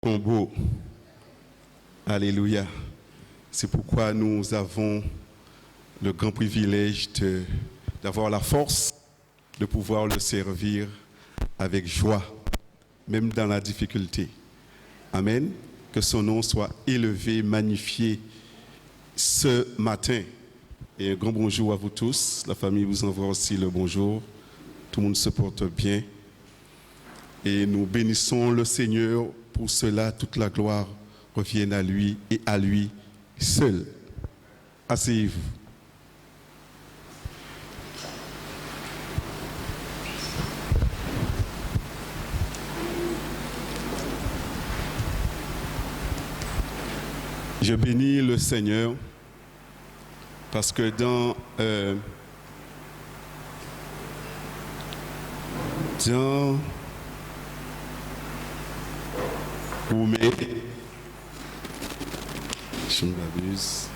Combo. Alléluia. C'est pourquoi nous avons le grand privilège d'avoir la force de pouvoir le servir avec joie, même dans la difficulté. Amen. Que son nom soit élevé, magnifié ce matin. Et un grand bonjour à vous tous. La famille vous envoie aussi le bonjour. Tout le monde se porte bien. Et nous bénissons le Seigneur. Pour cela, toute la gloire revient à lui et à lui seul. Asseyez-vous. Je bénis le Seigneur parce que dans Romains, je m'abuse,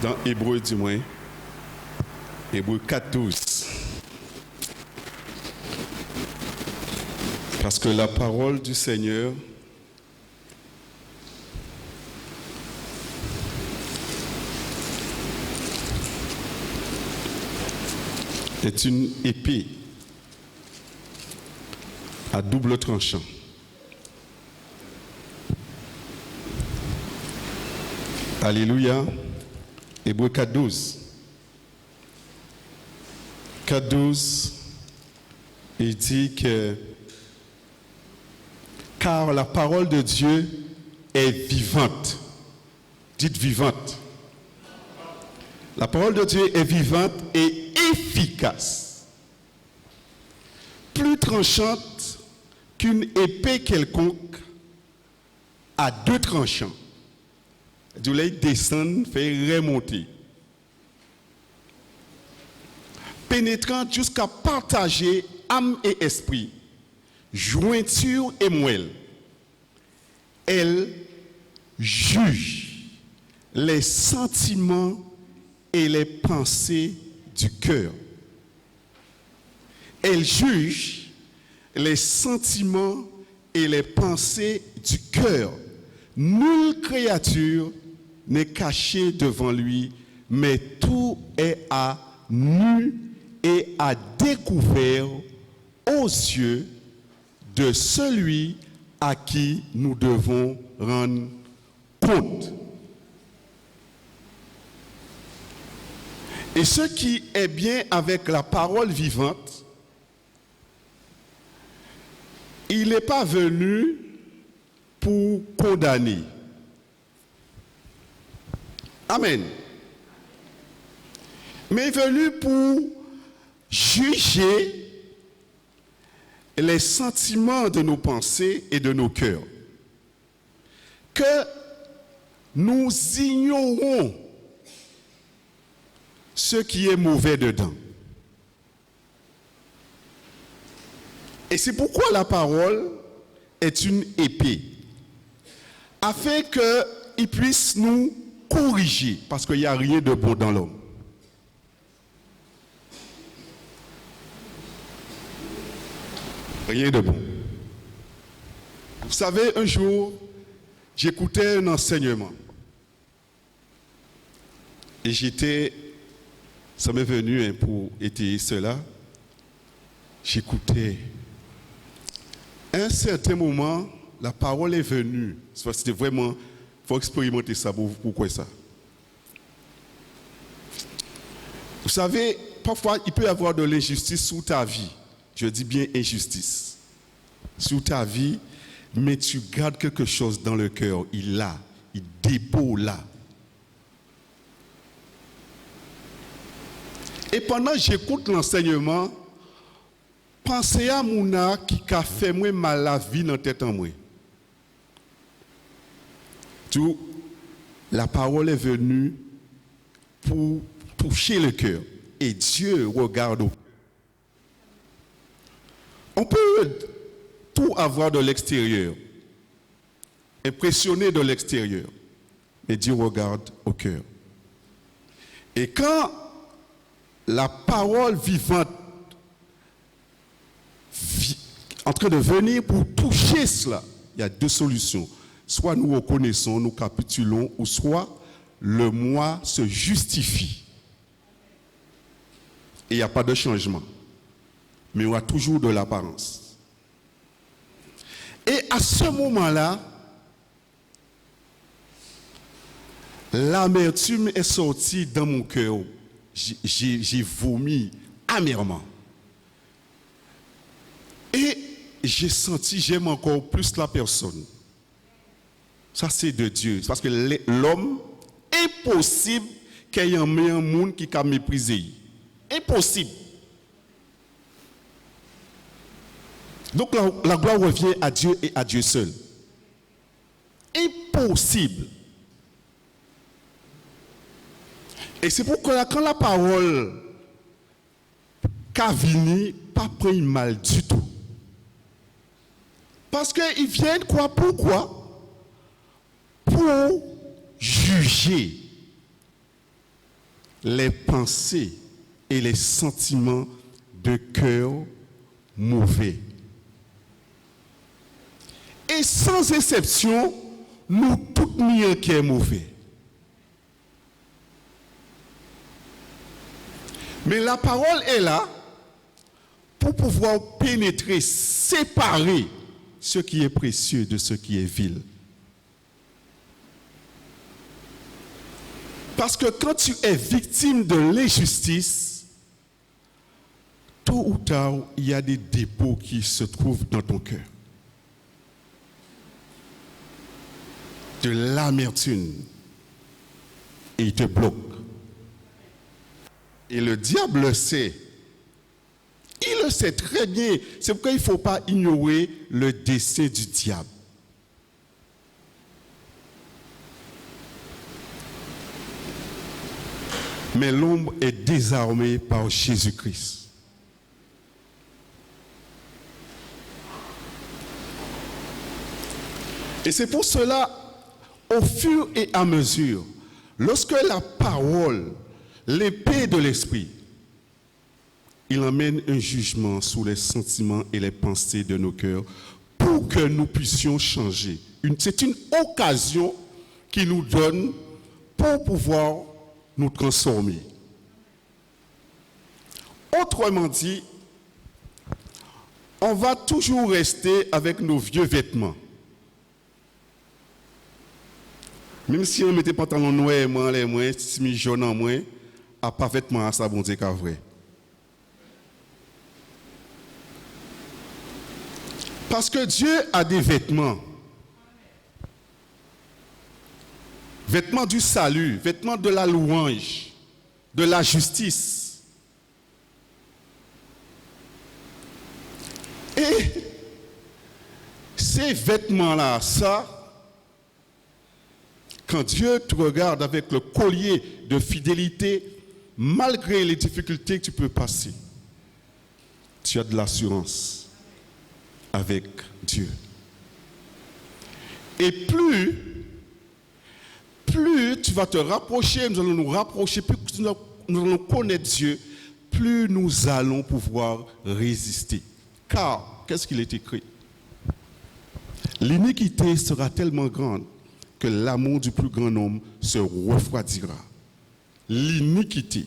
dans Hébreu du moins, Hébreu 4:12, parce que la parole du Seigneur est une épée à double tranchant. Alléluia. Hébreu 4:12. 4:12, il dit que car la parole de Dieu est vivante. Dites vivante. La parole de Dieu est vivante et efficace, plus tranchante qu'une épée quelconque à deux tranchants. Du lait descend, fait remonter. Pénétrante jusqu'à partager âme et esprit, jointure et moelle. Elle juge les sentiments et les pensées du cœur. Elle juge les sentiments et les pensées du cœur. Nulle créature n'est cachée devant lui, mais tout est à nu et à découvert aux yeux de celui à qui nous devons rendre compte. Et ce qui est bien avec la parole vivante, il n'est pas venu pour condamner. Amen. Mais il est venu pour juger les sentiments de nos pensées et de nos cœurs. Que nous ignorons ce qui est mauvais dedans. Et c'est pourquoi la parole est une épée, afin qu'il puisse nous corriger, parce qu'il n'y a rien de bon dans l'homme. Rien de bon. Vous savez, un jour, j'écoutais un enseignement. Et ça m'est venu pour étayer cela, j'écoutais. À un certain moment, la parole est venue. C'était vraiment, il faut expérimenter ça. Pourquoi ça? Vous savez, parfois, il peut y avoir de l'injustice sous ta vie. Je dis bien injustice. Sous ta vie, mais tu gardes quelque chose dans le cœur. Il dépose là. Et pendant que j'écoute l'enseignement, pensez à Mouna qui a fait moi mal la vie dans la tête en moi. Tout, la parole est venue pour toucher le cœur. Et Dieu regarde au cœur. On peut tout avoir de l'extérieur, impressionner de l'extérieur, mais Dieu regarde au cœur. Et quand la parole vivante en train de venir pour toucher cela. Il y a deux solutions. Soit nous reconnaissons, nous capitulons, ou soit le moi se justifie. Et il n'y a pas de changement. Mais on a toujours de l'apparence. Et à ce moment-là, l'amertume est sortie dans mon cœur. J'ai vomi amèrement. Et j'ai senti, j'aime encore plus la personne. Ça, c'est de Dieu. Parce que l'homme, impossible qu'il y ait un monde qui a méprisé. Impossible. Donc la gloire revient à Dieu et à Dieu seul. Impossible. Et c'est pourquoi quand la parole qu'a vini, pas prendre mal du tout. Parce qu'ils viennent quoi? Pourquoi? Pour juger les pensées et les sentiments de cœur mauvais. Et sans exception, nous tous mis qui est mauvais. Mais la parole est là pour pouvoir pénétrer, séparer ce qui est précieux de ce qui est vil. Parce que quand tu es victime de l'injustice, tôt ou tard, il y a des dépôts qui se trouvent dans ton cœur. De l'amertume. Et il te bloque. Et le diable le sait. Il le sait très bien. C'est pourquoi il ne faut pas ignorer le dessein du diable. Mais l'ombre est désarmée par Jésus-Christ. Et c'est pour cela, au fur et à mesure, lorsque la parole, l'épée de l'esprit, il emmène un jugement sur les sentiments et les pensées de nos cœurs pour que nous puissions changer. C'est une occasion qu'il nous donne pour pouvoir nous transformer. Autrement dit, on va toujours rester avec nos vieux vêtements. Même si on mettait pantalon noir, les moins, si jaune en moins, à pas vêtements à ça, bon Dieu, qu'à vrai. Parce que Dieu a des vêtements. Vêtements du salut, vêtements de la louange, de la justice. Et ces vêtements-là, ça, quand Dieu te regarde avec le collier de fidélité, malgré les difficultés que tu peux passer, tu as de l'assurance avec Dieu. Et plus tu vas te rapprocher, nous allons nous rapprocher, plus nous allons connaître Dieu, plus nous allons pouvoir résister. Car, qu'est-ce qu'il est écrit? L'iniquité sera tellement grande que l'amour du plus grand nombre se refroidira. L'iniquité.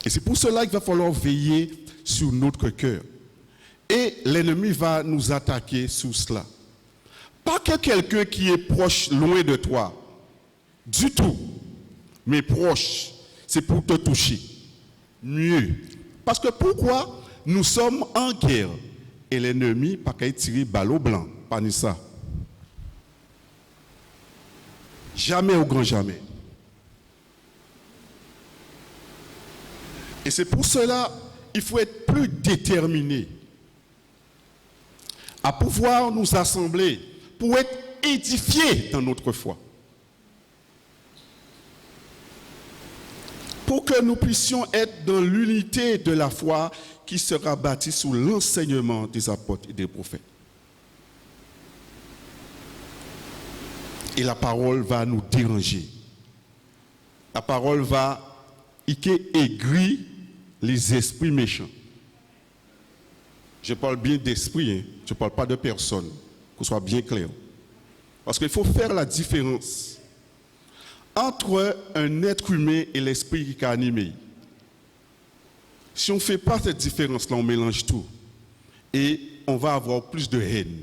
Et c'est pour cela qu'il va falloir veiller sur notre cœur. Et l'ennemi va nous attaquer sur cela. Pas que quelqu'un qui est proche, loin de toi, du tout, mais proche, c'est pour te toucher. Mieux. Parce que pourquoi? Nous sommes en guerre. Et l'ennemi, pas qu'à tirer ballot blanc, pas ni ça. Jamais au grand jamais. Et c'est pour cela il faut être plus déterminé à pouvoir nous assembler pour être édifiés dans notre foi. Pour que nous puissions être dans l'unité de la foi qui sera bâtie sous l'enseignement des apôtres et des prophètes. Et la parole va nous déranger. La parole va aigrir les esprits méchants. Je parle bien d'esprit, hein. Je ne parle pas de personne, qu'on soit bien clair. Parce qu'il faut faire la différence entre un être humain et l'esprit qui est animé. Si on ne fait pas cette différence-là, on mélange tout. Et on va avoir plus de haine.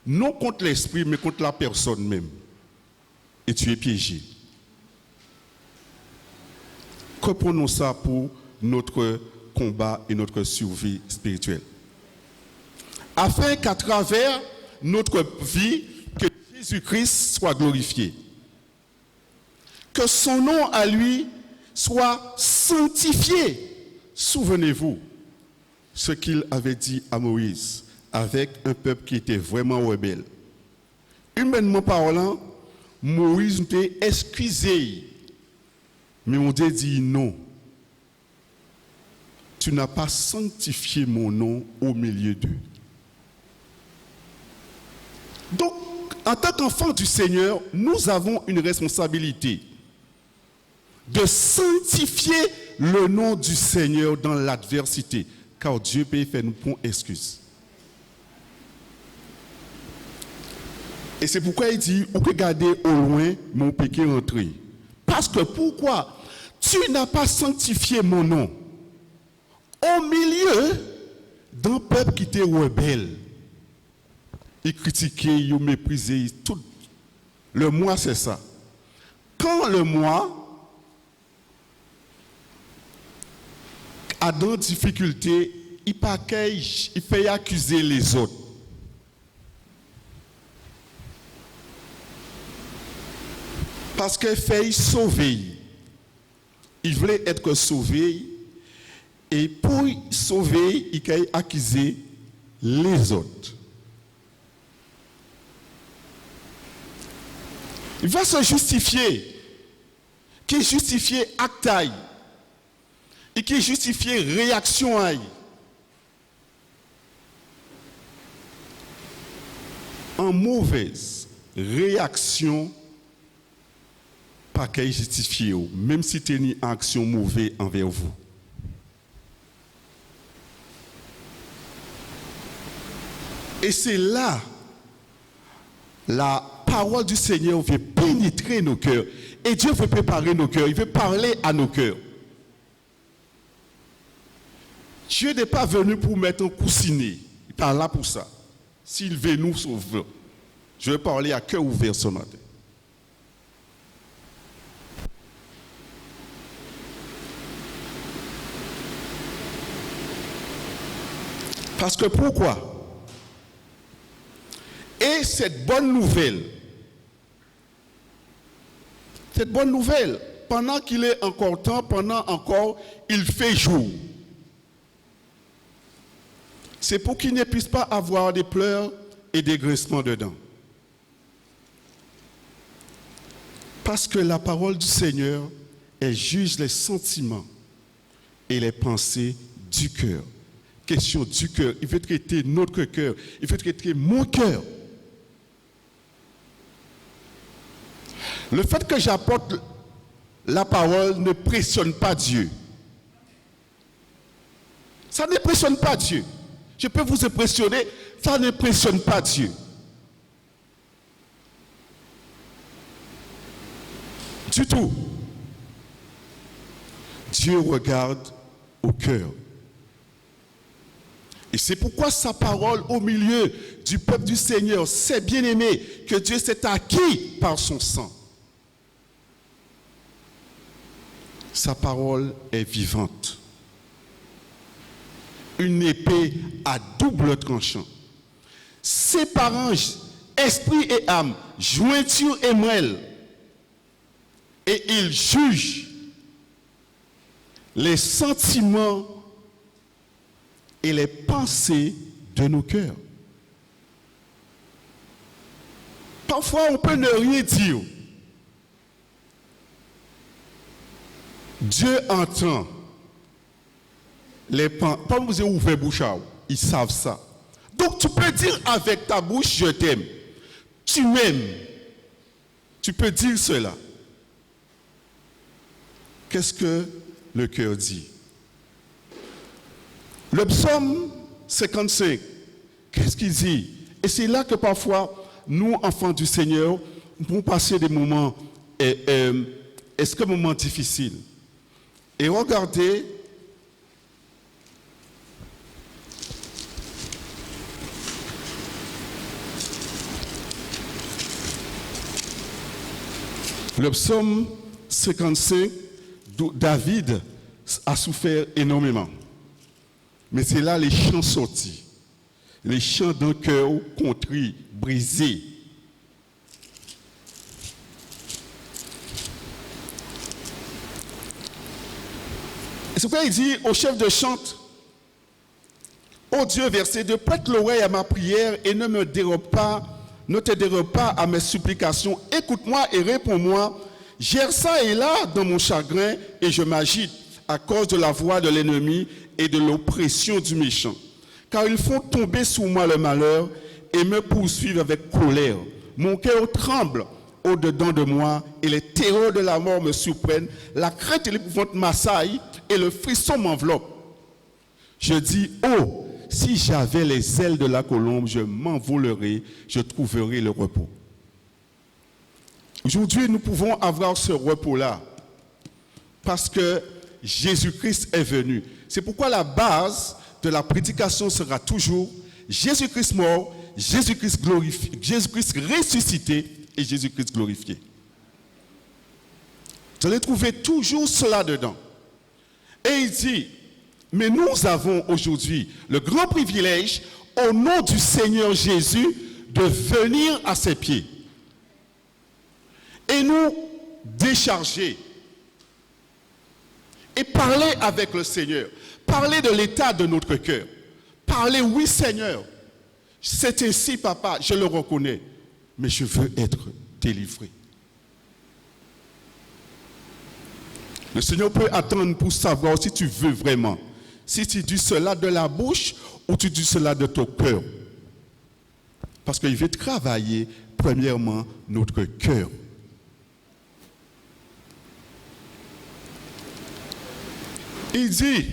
Non contre l'esprit, mais contre la personne même. Et tu es piégé. Comprenons ça pour notre combat et notre survie spirituelle. Afin qu'à travers notre vie, que Jésus-Christ soit glorifié. Que son nom à lui soit sanctifié. Souvenez-vous ce qu'il avait dit à Moïse avec un peuple qui était vraiment rebelle. Humainement parlant, Moïse était excusé. Mais mon Dieu dit non. Tu n'as pas sanctifié mon nom au milieu d'eux. Donc, en tant qu'enfants du Seigneur, nous avons une responsabilité de sanctifier le nom du Seigneur dans l'adversité, car Dieu peut faire nous pour excuse. Et c'est pourquoi il dit, ou regardez au loin mon péché rentré. Parce que pourquoi? Tu n'as pas sanctifié mon nom au milieu d'un peuple qui était rebelle. Il critiquait, il méprisait, tout. Le moi, c'est ça. Quand le moi a dans difficulté, il fait accuser les autres. Parce qu'il fait sauver. Il voulait être sauvé. Et pour sauver, il a accusé les autres. Il va se justifier. Qui est justifié acte et qui est justifié réaction aille. En mauvaise réaction, pas qu'elle justifié, même si tu as une action mauvaise envers vous. Et c'est là, la parole du Seigneur veut pénétrer nos cœurs. Et Dieu veut préparer nos cœurs, il veut parler à nos cœurs. Dieu n'est pas venu pour mettre un coussinet. Il n'est pas là pour ça. S'il veut nous sauver, je vais parler à cœur ouvert ce matin. Parce que pourquoi? Et cette bonne nouvelle, pendant qu'il est encore temps, pendant encore, il fait jour. C'est pour qu'il ne puisse pas avoir des pleurs et des graissements dedans. Parce que la parole du Seigneur, elle juge les sentiments et les pensées du cœur. Question du cœur. Il veut traiter notre cœur. Il veut traiter mon cœur. Le fait que j'apporte la parole ne pressionne pas Dieu. Ça ne pressionne pas Dieu. Je peux vous impressionner, ça ne pressionne pas Dieu. Du tout. Dieu regarde au cœur. Et c'est pourquoi sa parole au milieu du peuple du Seigneur, c'est bien aimé que Dieu s'est acquis par son sang. Sa parole est vivante. Une épée à double tranchant. Séparant esprit et âme, jointure et moelle. Et il juge les sentiments et les pensées de nos cœurs. Parfois, on peut ne rien dire. Dieu entend les pensées. Pas vous avez ouvert bouche, ils savent ça. Donc, tu peux dire avec ta bouche, je t'aime. Tu m'aimes. Tu peux dire cela. Qu'est-ce que le cœur dit? Le psaume 55, qu'est-ce qu'il dit? Et c'est là que parfois, nous, enfants du Seigneur, nous pouvons passer des moments, moments difficiles. Et regardez, le psaume 55, David a souffert énormément. Mais c'est là les chants sortis. Les chants d'un cœur contrit, brisé. Et c'est pourquoi il dit au chef de chante, ô Dieu, verset 2, prête l'oreille à ma prière et ne te dérobe pas à mes supplications. Écoute-moi et réponds-moi. J'erre ça et là dans mon chagrin et je m'agite à cause de la voix de l'ennemi et de l'oppression du méchant. Car ils font tomber sous moi le malheur et me poursuivent avec colère. Mon cœur tremble au-dedans de moi et les terreurs de la mort me surprennent. La crainte et l'épouvante m'assaillent et le frisson m'enveloppe. Je dis, oh, si j'avais les ailes de la colombe, je m'envolerais, je trouverais le repos. Aujourd'hui, nous pouvons avoir ce repos-là parce que Jésus-Christ est venu. C'est pourquoi la base de la prédication sera toujours Jésus-Christ mort, Jésus-Christ glorifié, Jésus-Christ ressuscité et Jésus-Christ glorifié. Vous allez trouver toujours cela dedans. Et il dit, mais nous avons aujourd'hui le grand privilège, au nom du Seigneur Jésus, de venir à ses pieds et nous décharger et parler avec le Seigneur, parler de l'état de notre cœur, parler, oui Seigneur, c'est ainsi papa, je le reconnais, mais je veux être délivré. Le Seigneur peut attendre pour savoir si tu veux vraiment, si tu dis cela de la bouche ou tu dis cela de ton cœur. Parce qu'il veut travailler premièrement notre cœur. Il dit,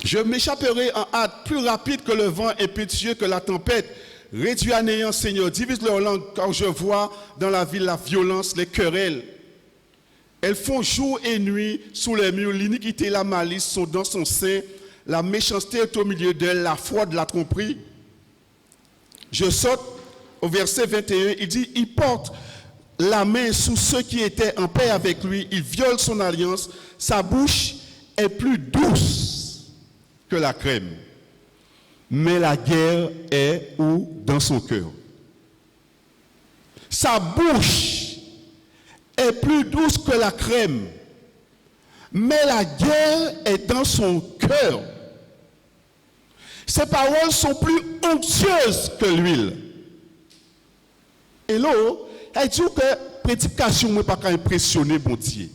je m'échapperai en hâte, plus rapide que le vent, impétueux que la tempête. Réduis à néant, Seigneur, divise leur langue, car je vois dans la ville la violence, les querelles. Elles font jour et nuit sous les murs, l'iniquité et la malice sont dans son sein, la méchanceté est au milieu d'elle, la fraude, la tromperie. Je saute au verset 21, il dit, il porte la main sous ceux qui étaient en paix avec lui, il viole son alliance, sa bouche est plus douce que la crème. Mais la guerre est où? Dans son cœur. Sa bouche est plus douce que la crème, mais la guerre est dans son cœur. Ses paroles sont plus onctueuses que l'huile. Et là, elle dit que prédication ne peut pas impressionner bon Dieu.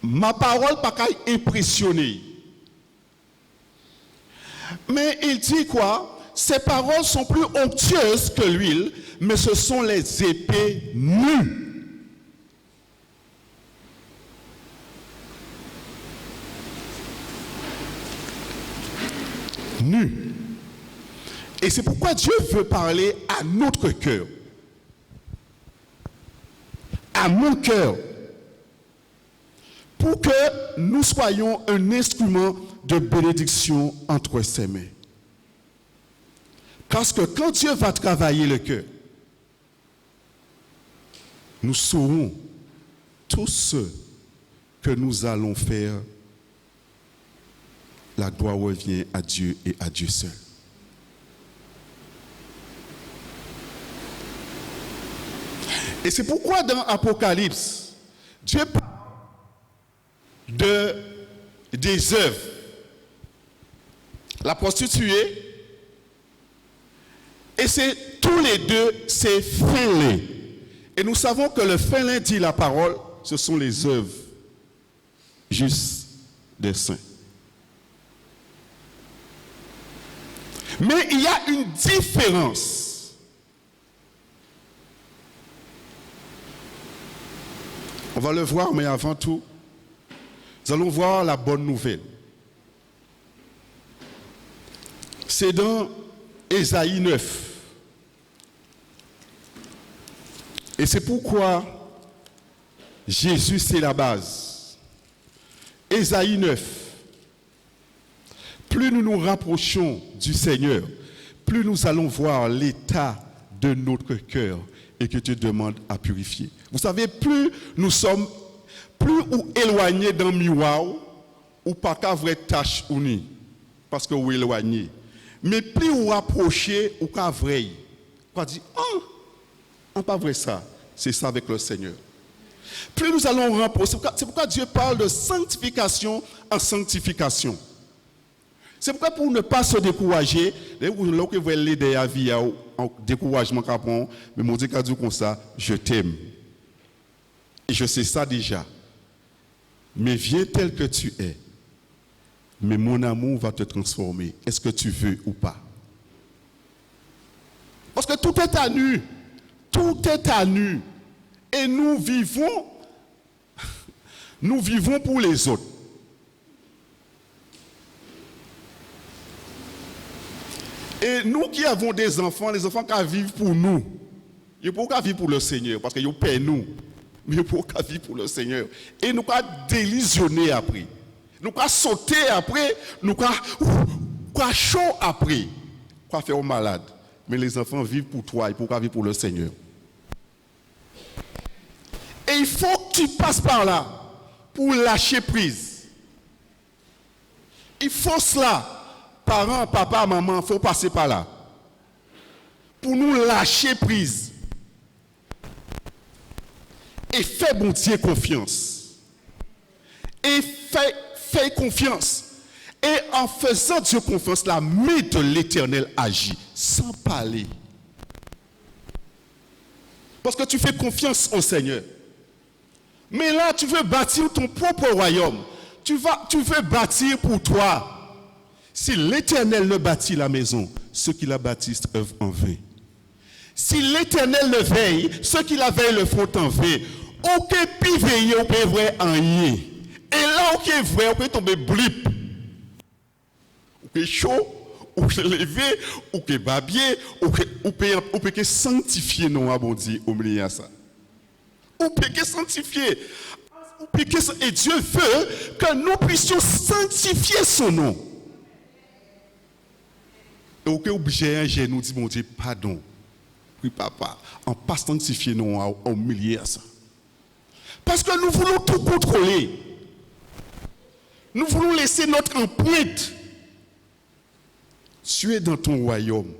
Ma parole ne peut pas impressionner. Mais il dit quoi? Ces paroles sont plus onctueuses que l'huile, mais ce sont les épées nues. Nues. Et c'est pourquoi Dieu veut parler à notre cœur. À mon cœur. Pour que nous soyons un instrument de bénédiction entre ses mains. Parce que quand Dieu va travailler le cœur, nous saurons tout ce que nous allons faire. La gloire revient à Dieu et à Dieu seul. Et c'est pourquoi dans Apocalypse, Dieu parle des œuvres. La prostituée, et c'est tous les deux, c'est fin-lin. Et nous savons que le fin-lin dit la parole, ce sont les œuvres justes des saints. Mais il y a une différence On va le voir, mais avant tout, nous allons voir la bonne nouvelle. C'est dans Ésaïe 9. Et c'est pourquoi Jésus, c'est la base. Ésaïe 9. Plus nous nous rapprochons du Seigneur, plus nous allons voir l'état de notre cœur et que Dieu demande à purifier. Vous savez, plus nous sommes, plus ou éloignés d'un miroir, ou pas qu'à vraie tâche unie, parce que vous éloignez. Mais plus vous rapprochez, ou qu'à vrai, on dit, pas vrai ça, c'est ça avec le Seigneur. Plus nous allons rapprocher, c'est pourquoi Dieu parle de sanctification en sanctification. C'est pourquoi pour ne pas se décourager, là où vous voulez l'aider à vie en découragement capon, mais mon Dieu a dit comme ça, je t'aime. Et je sais ça déjà. Mais viens tel que tu es. Mais mon amour va te transformer. Est-ce que tu veux ou pas? Parce que tout est à nu. Tout est à nu. Et nous vivons pour les autres. Et nous qui avons des enfants, les enfants qui vivent pour nous, ils ne peuvent pas vivre pour le Seigneur, parce qu'ils paient nous. Mais ils ne peuvent pas vivre pour le Seigneur. Et nous pas délusionner après. Nous pas sauter après. Nous pas chaud après. Quoi faire aux malades. Mais les enfants vivent pour toi, ils ne peuvent pas vivre pour le Seigneur. Et il faut que tu passes par là pour lâcher prise. Il faut cela. Parents, papa, maman, il faut passer par là. Pour nous lâcher prise. Et fais bon Dieu confiance. Et fais confiance. Et en faisant Dieu confiance, la main de l'Éternel agit sans parler. Parce que tu fais confiance au Seigneur. Mais là, tu veux bâtir ton propre royaume. Tu veux bâtir pour toi. Si l'Éternel ne bâtit la maison, ceux qui la bâtissent œuvrent en vain. Si l'Éternel le veille, ceux qui la veillent le font en vain. Aucun pi veillé, on peut vrai en rien. Et là, on est vrai, on peut tomber blip. On peut chaud, on peut lever, on peut babier, on peut sanctifier nos abondis au milieu de ça. On peut sanctifier. Et Dieu veut que nous puissions sanctifier son nom. Et aucun objet nous dit, mon Dieu, pardon. Oui, papa, en pas sanctifier nous au milieu de ça. Parce que nous voulons tout contrôler. Nous voulons laisser notre empreinte. Tu es dans ton royaume.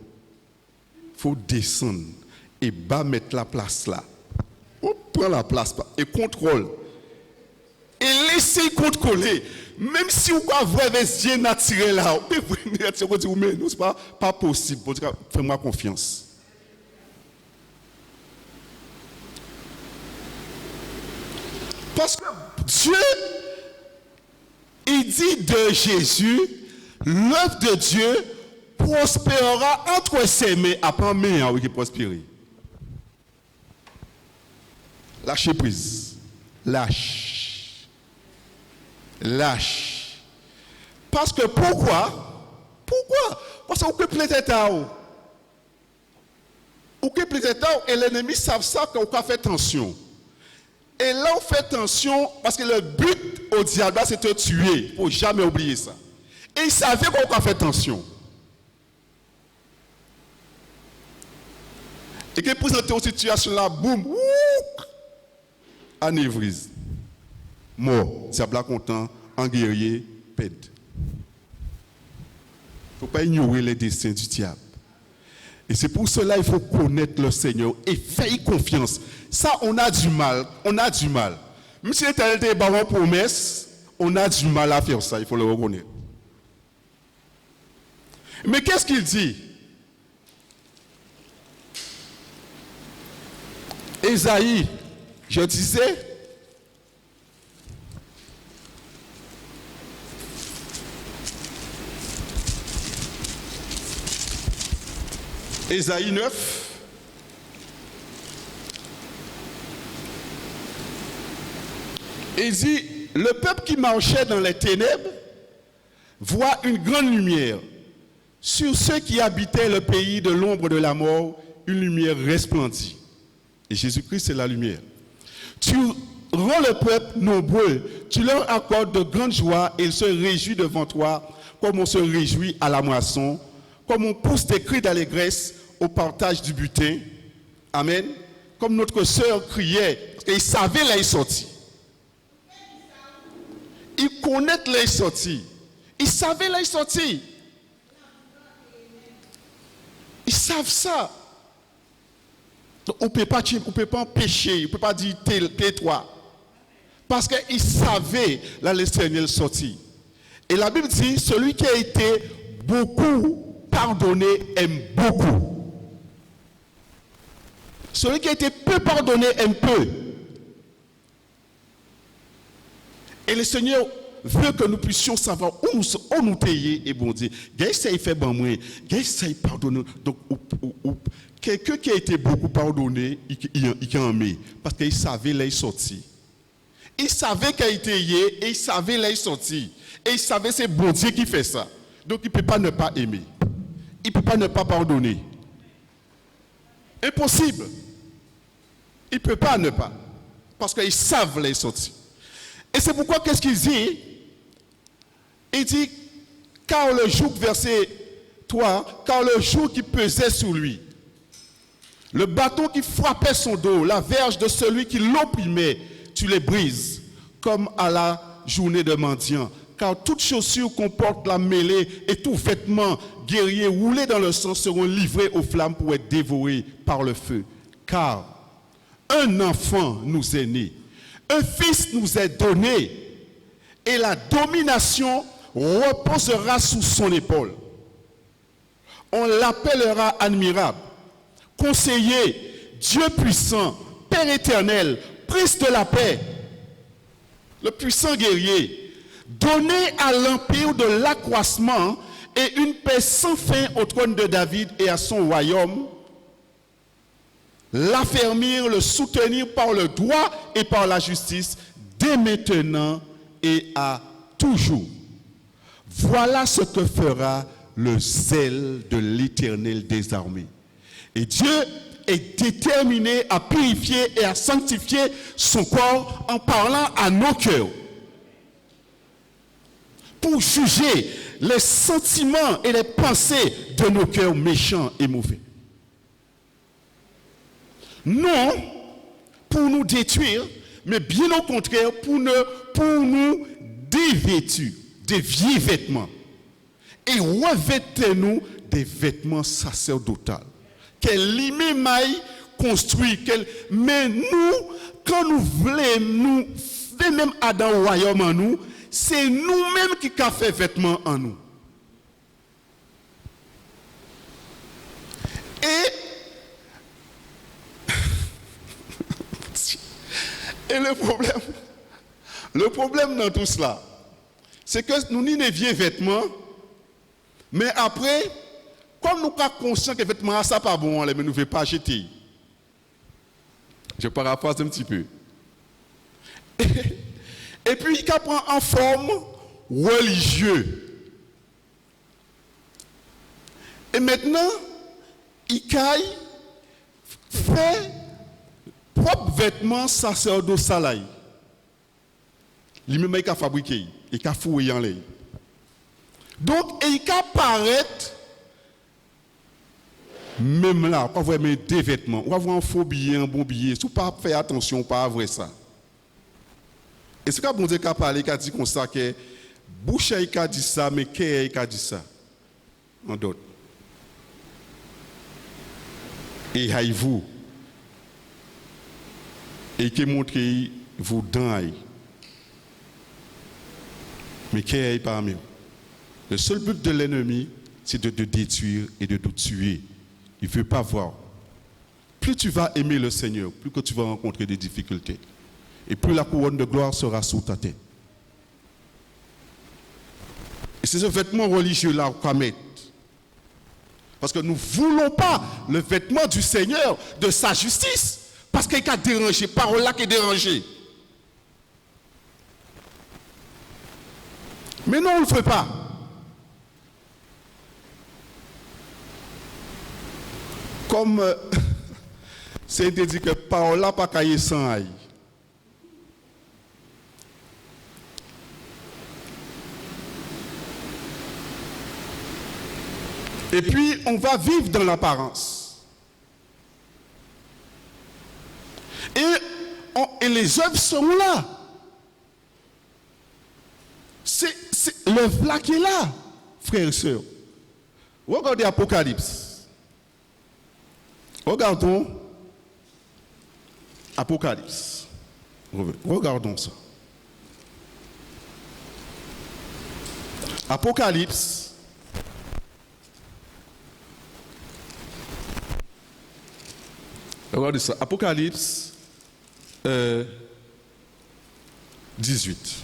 Il faut descendre et mettre la place là. On prend la place et contrôle. Et laisser contrôler. Même si vous avez des yeux naturels là, vous dire, mais non, ce n'est pas possible. Fais-moi confiance. Parce que Dieu, il dit de Jésus, l'œuvre de Dieu prospérera entre ses mains, après main, oui, qui prospère. Lâchez prise. Lâche. Parce que pourquoi? Parce qu'on peut peut-être à vous. On peut peut-être et l'ennemi savent ça qu'on peut faire tension. Et là, on fait attention parce que le but au diable, c'est de te tuer. Il ne faut jamais oublier ça. Et il savait qu'on peut faire attention. Et qu'il présente une situation là, boum, anévrise. Mort, diable content, en guerrier, pède. Il ne faut pas ignorer les destins du diable. Et c'est pour cela qu'il faut connaître le Seigneur et faire confiance. Ça, on a du mal. Même si l'Éternel est une promesse, on a du mal à faire ça, il faut le reconnaître. Mais qu'est-ce qu'il dit? Ésaïe, je disais, Ésaïe 9. Il dit, le peuple qui marchait dans les ténèbres voit une grande lumière. Sur ceux qui habitaient le pays de l'ombre de la mort, une lumière resplendit. Et Jésus-Christ, c'est la lumière. Tu rends le peuple nombreux, tu leur accordes de grandes joies et ils se réjouissent devant toi, comme on se réjouit à la moisson, comme on pousse des cris d'allégresse au partage du butin. Amen. Comme notre sœur criait, parce qu'il savait là il sortit. Il connaît là il sortit. Il savait là il sortit. Ils savent ça. Donc, on ne peut pas empêcher, on ne peut pas dire tais-toi. Parce qu'ils savaient là le Seigneur sorti. Et la Bible dit, celui qui a été beaucoup pardonné aime beaucoup. Celui qui a été peu pardonné aime peu. Et le Seigneur veut que nous puissions savoir où nous tailler et bon Dieu. Qu'est-ce qu'il fait bon moi? Qu'est-ce qu'il pardonne? Donc, quelqu'un qui a été beaucoup pardonné, il a aimé. Parce qu'il savait là il sorti. Il savait qu'il a été hier et il savait là il sorti. Et il savait c'est bon Dieu qui fait ça. Donc il ne peut pas ne pas aimer. Il ne peut pas ne pas pardonner. Impossible. Il ne peut pas ne pas. Parce qu'ils savent là il sorti. Et c'est pourquoi qu'est-ce qu'il dit? Il dit, car le joug, verset 3, car le joug qui pesait sur lui, le bâton qui frappait son dos, la verge de celui qui l'opprimait, tu les brises, comme à la journée de mendiant. Car toute chaussure comporte la mêlée et tout vêtement guerrier roulé dans le sang seront livrés aux flammes pour être dévorés par le feu. Car un enfant nous est né, un fils nous est donné, et la domination reposera sous son épaule. On l'appellera admirable, conseiller, Dieu puissant, Père éternel, Prince de la paix, le puissant guerrier, donné à l'empire de l'accroissement et une paix sans fin au trône de David et à son royaume, l'affermir, le soutenir par le droit et par la justice, dès maintenant et à toujours. Voilà ce que fera le zèle de l'Éternel des armées. Et Dieu est déterminé à purifier et à sanctifier son corps en parlant à nos cœurs. Pour juger les sentiments et les pensées de nos cœurs méchants et mauvais. Non pour nous détruire, mais bien au contraire pour nous dévêtir des vieux vêtements et revêtez-nous des vêtements sacerdotaux. Qu'elle lui-même construit, mais nous, quand nous voulons, nous même Adam au royaume en nous, c'est nous-mêmes qui avons fait vêtements en nous. Et le problème dans tout cela, c'est que nous n'avons pas vieux vêtements, mais après, comme nous sommes conscients que les vêtements, ça pas bon, mais nous ne voulons pas jeter. Je paraphrase un petit peu. Et puis, il prend en forme religieuse. Et maintenant, il fait propre vêtements sacerdotal. Lui-même, il a fabriqué, il a fouillé en l'air. Donc, il a paraître, même là, pas vraiment des vêtements, on va avoir un faux billet, un bon billet, si vous ne pas faire attention, pas avoir ça. Et ce que bon Dieu a parlé, il a dit comme ça que bouche a dit ça, mais cœur a dit ça. En d'autres. Et haï-vous. Et qui montre vous dents. Mais cœur est parmi vous. Le seul but de l'ennemi, c'est de te détruire et de te tuer. Il ne veut pas voir. Plus tu vas aimer le Seigneur, plus que tu vas rencontrer des difficultés. Et plus la couronne de gloire sera sous ta tête. Et c'est ce vêtement religieux-là qu'on met. Parce que nous ne voulons pas le vêtement du Seigneur, de sa justice. Parce qu'il a dérangé, parole là qui est dérangée. Mais non, on ne le fait pas. Comme c'est dit que parole là pas cahier sans aïe. Et puis, on va vivre dans l'apparence. Et les œuvres sont là. C'est l'œuvre là qui est là, frères et sœurs. Regardez Apocalypse. Regardons Apocalypse. Regardons ça. Apocalypse. Regardez ça. Apocalypse 18.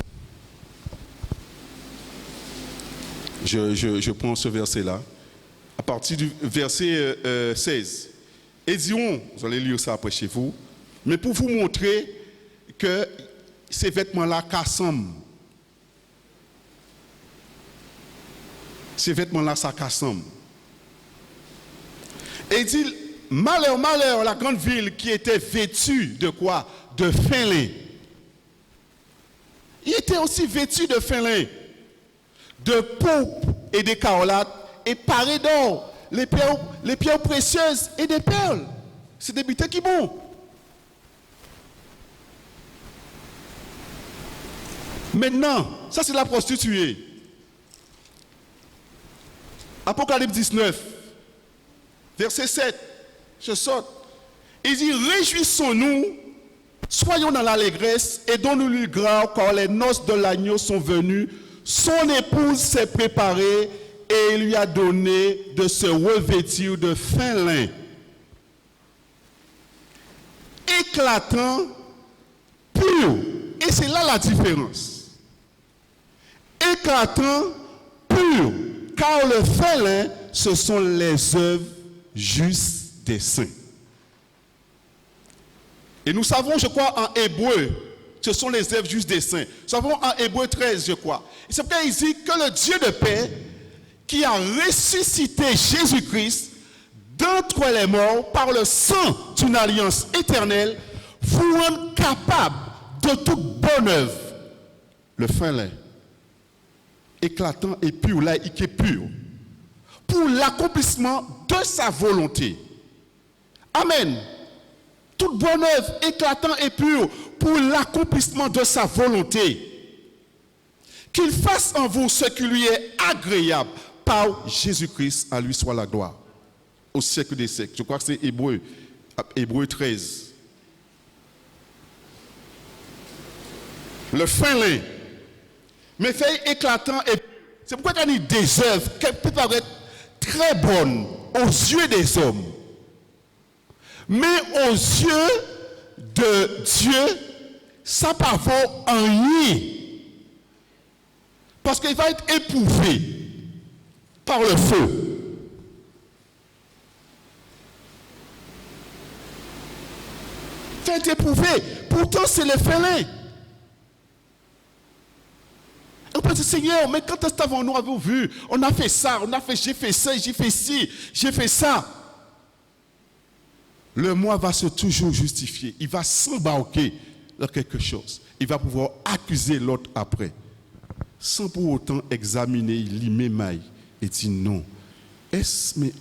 Je prends ce verset-là. À partir du verset 16. Et diront, vous allez lire ça après chez vous, mais pour vous montrer que ces vêtements-là cassent. Ces vêtements-là, ça casse. Et il dit, malheur, malheur, la grande ville qui était vêtue de quoi? De fin lin. Il était aussi vêtu de fin lin, de pourpre et d'écarlate, et paré d'or, les pierres précieuses et des perles. C'est des bités qui bon. Maintenant, ça c'est la prostituée. Apocalypse 19, verset 7. Je saute. Il dit, réjouissons-nous, soyons dans l'allégresse et donnons-lui grâce car les noces de l'agneau sont venues. Son épouse s'est préparée et il lui a donné de se revêtir de fin lin, éclatant, pur. Et c'est là la différence. Éclatant, pur. Car le fin lin, ce sont les œuvres justes des saints. Et nous savons, je crois, en hébreu, ce sont les œuvres justes des saints. Nous savons en Hébreu 13, je crois. Et c'est pourquoi il dit que le Dieu de paix, qui a ressuscité Jésus-Christ d'entre les morts par le sang d'une alliance éternelle, vous rend capable de toute bonne œuvre. Le fin lin, éclatant et pur, là, il est pur, pour l'accomplissement de sa volonté. Amen. Toute bonne œuvre, éclatant et pur, pour l'accomplissement de sa volonté. Qu'il fasse en vous ce qui lui est agréable par Jésus-Christ, à lui soit la gloire. Au siècle des siècles. Je crois que c'est Hébreu 13. Le fin lin, mais fait éclatant et c'est pourquoi il y a des œuvres qui peuvent paraître très bonnes aux yeux des hommes. Mais aux yeux de Dieu, ça ne vaut rien. Parce qu'il va être éprouvé par le feu. Il va être éprouvé. Pourtant, c'est le félin. On peut dire, Seigneur, mais quand est-ce que nous avons vu? On a fait ça, j'ai fait ça, j'ai fait ci, j'ai fait ça. Le moi va se toujours justifier. Il va s'embarquer dans quelque chose. Il va pouvoir accuser l'autre après. Sans pour autant examiner lui-même et dire non. Est-ce, mais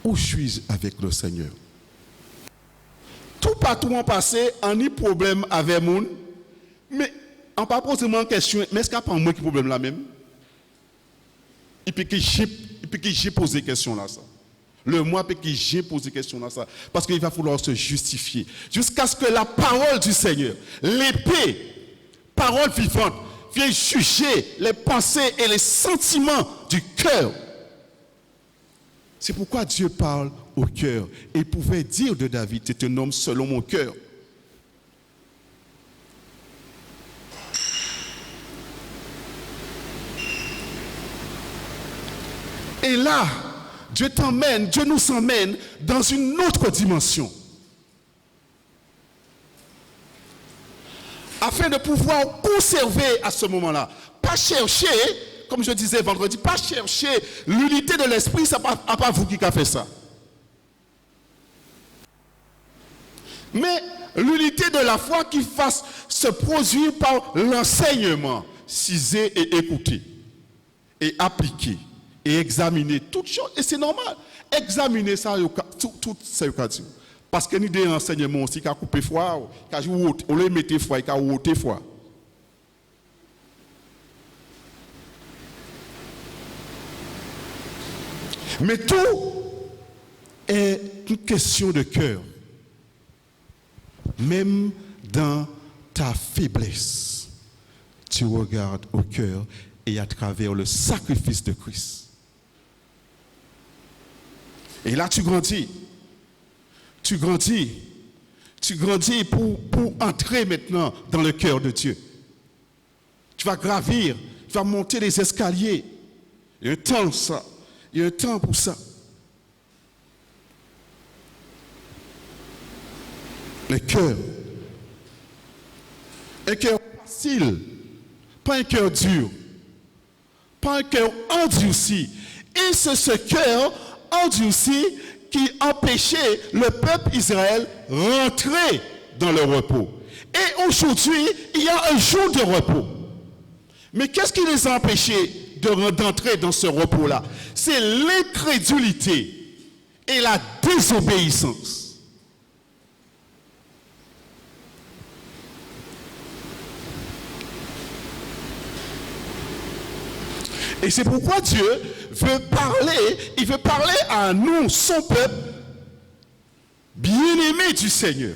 où suis-je avec le Seigneur? Tout partout en passé, on a un problème avec moun, mais on pas poser une question, mais est-ce qu'il n'y a pas moi qui problème là même? Et puis que j'ai posé question là ça. Le moi que j'ai posé question là ça. Parce qu'il va falloir se justifier. Jusqu'à ce que la parole du Seigneur, l'épée, parole vivante, vienne juger les pensées et les sentiments du cœur. C'est pourquoi Dieu parle au cœur. Et il pouvait dire de David, c'est un homme selon mon cœur. Et là, Dieu nous emmène dans une autre dimension. afin de pouvoir conserver à ce moment-là. Pas chercher, comme je disais vendredi, pas chercher l'unité de l'esprit, ce n'est pas vous qui avez fait ça. Mais l'unité de la foi qui fasse se produire par l'enseignement, ciser et écouter, et appliquer, et examiner toutes choses. Et c'est normal, examiner ça, tout ça, parce que nous avons des enseignements aussi qui ont coupé foi, qui ont mis foi, qui ont ôté foi. Mais tout est une question de cœur. Même dans ta faiblesse, tu regardes au cœur et à travers le sacrifice de Christ. Et là, tu grandis. Tu grandis. Tu grandis pour entrer maintenant dans le cœur de Dieu. Tu vas gravir, tu vas monter les escaliers. Il y a un temps pour ça. Il y a un temps pour ça. Le cœur. Un cœur facile. Pas un cœur dur. Pas un cœur endurci. Et c'est ce cœur endurci qui empêchait le peuple Israël rentrer dans le repos. Et aujourd'hui, il y a un jour de repos. Mais qu'est-ce qui les a empêchés d'entrer dans ce repos-là? C'est l'incrédulité et la désobéissance. Et c'est pourquoi Dieu veut parler à nous, son peuple, bien-aimés du Seigneur,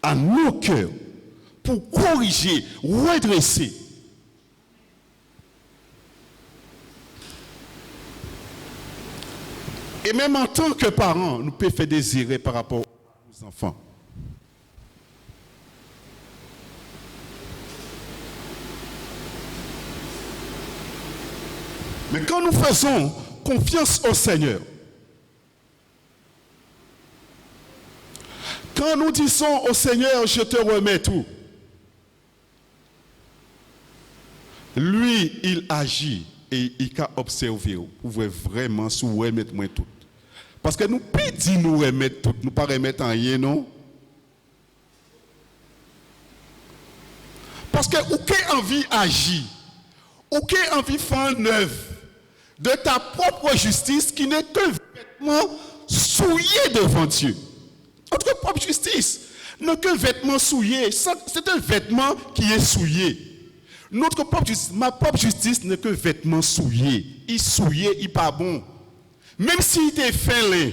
à nos cœurs, pour corriger, redresser. Et même en tant que parents, nous pouvons faire désirer par rapport aux enfants. Mais quand nous faisons confiance au Seigneur, quand nous disons au Seigneur, je te remets tout, lui, il agit et il a observé. Vous pouvez vraiment se remettre moins tout. Parce que nous pédons nous remettre tout, nous ne pas remettre en rien, non? Parce que aucune envie agit, aucune envie fait en œuvre de ta propre justice qui n'est que vêtement souillé devant Dieu. Notre propre justice n'est que vêtement souillé. C'est un vêtement qui est souillé. Notre propre justice, ma propre justice n'est que vêtement souillé. Il souillé, il n'est pas bon. Même s'il était fin,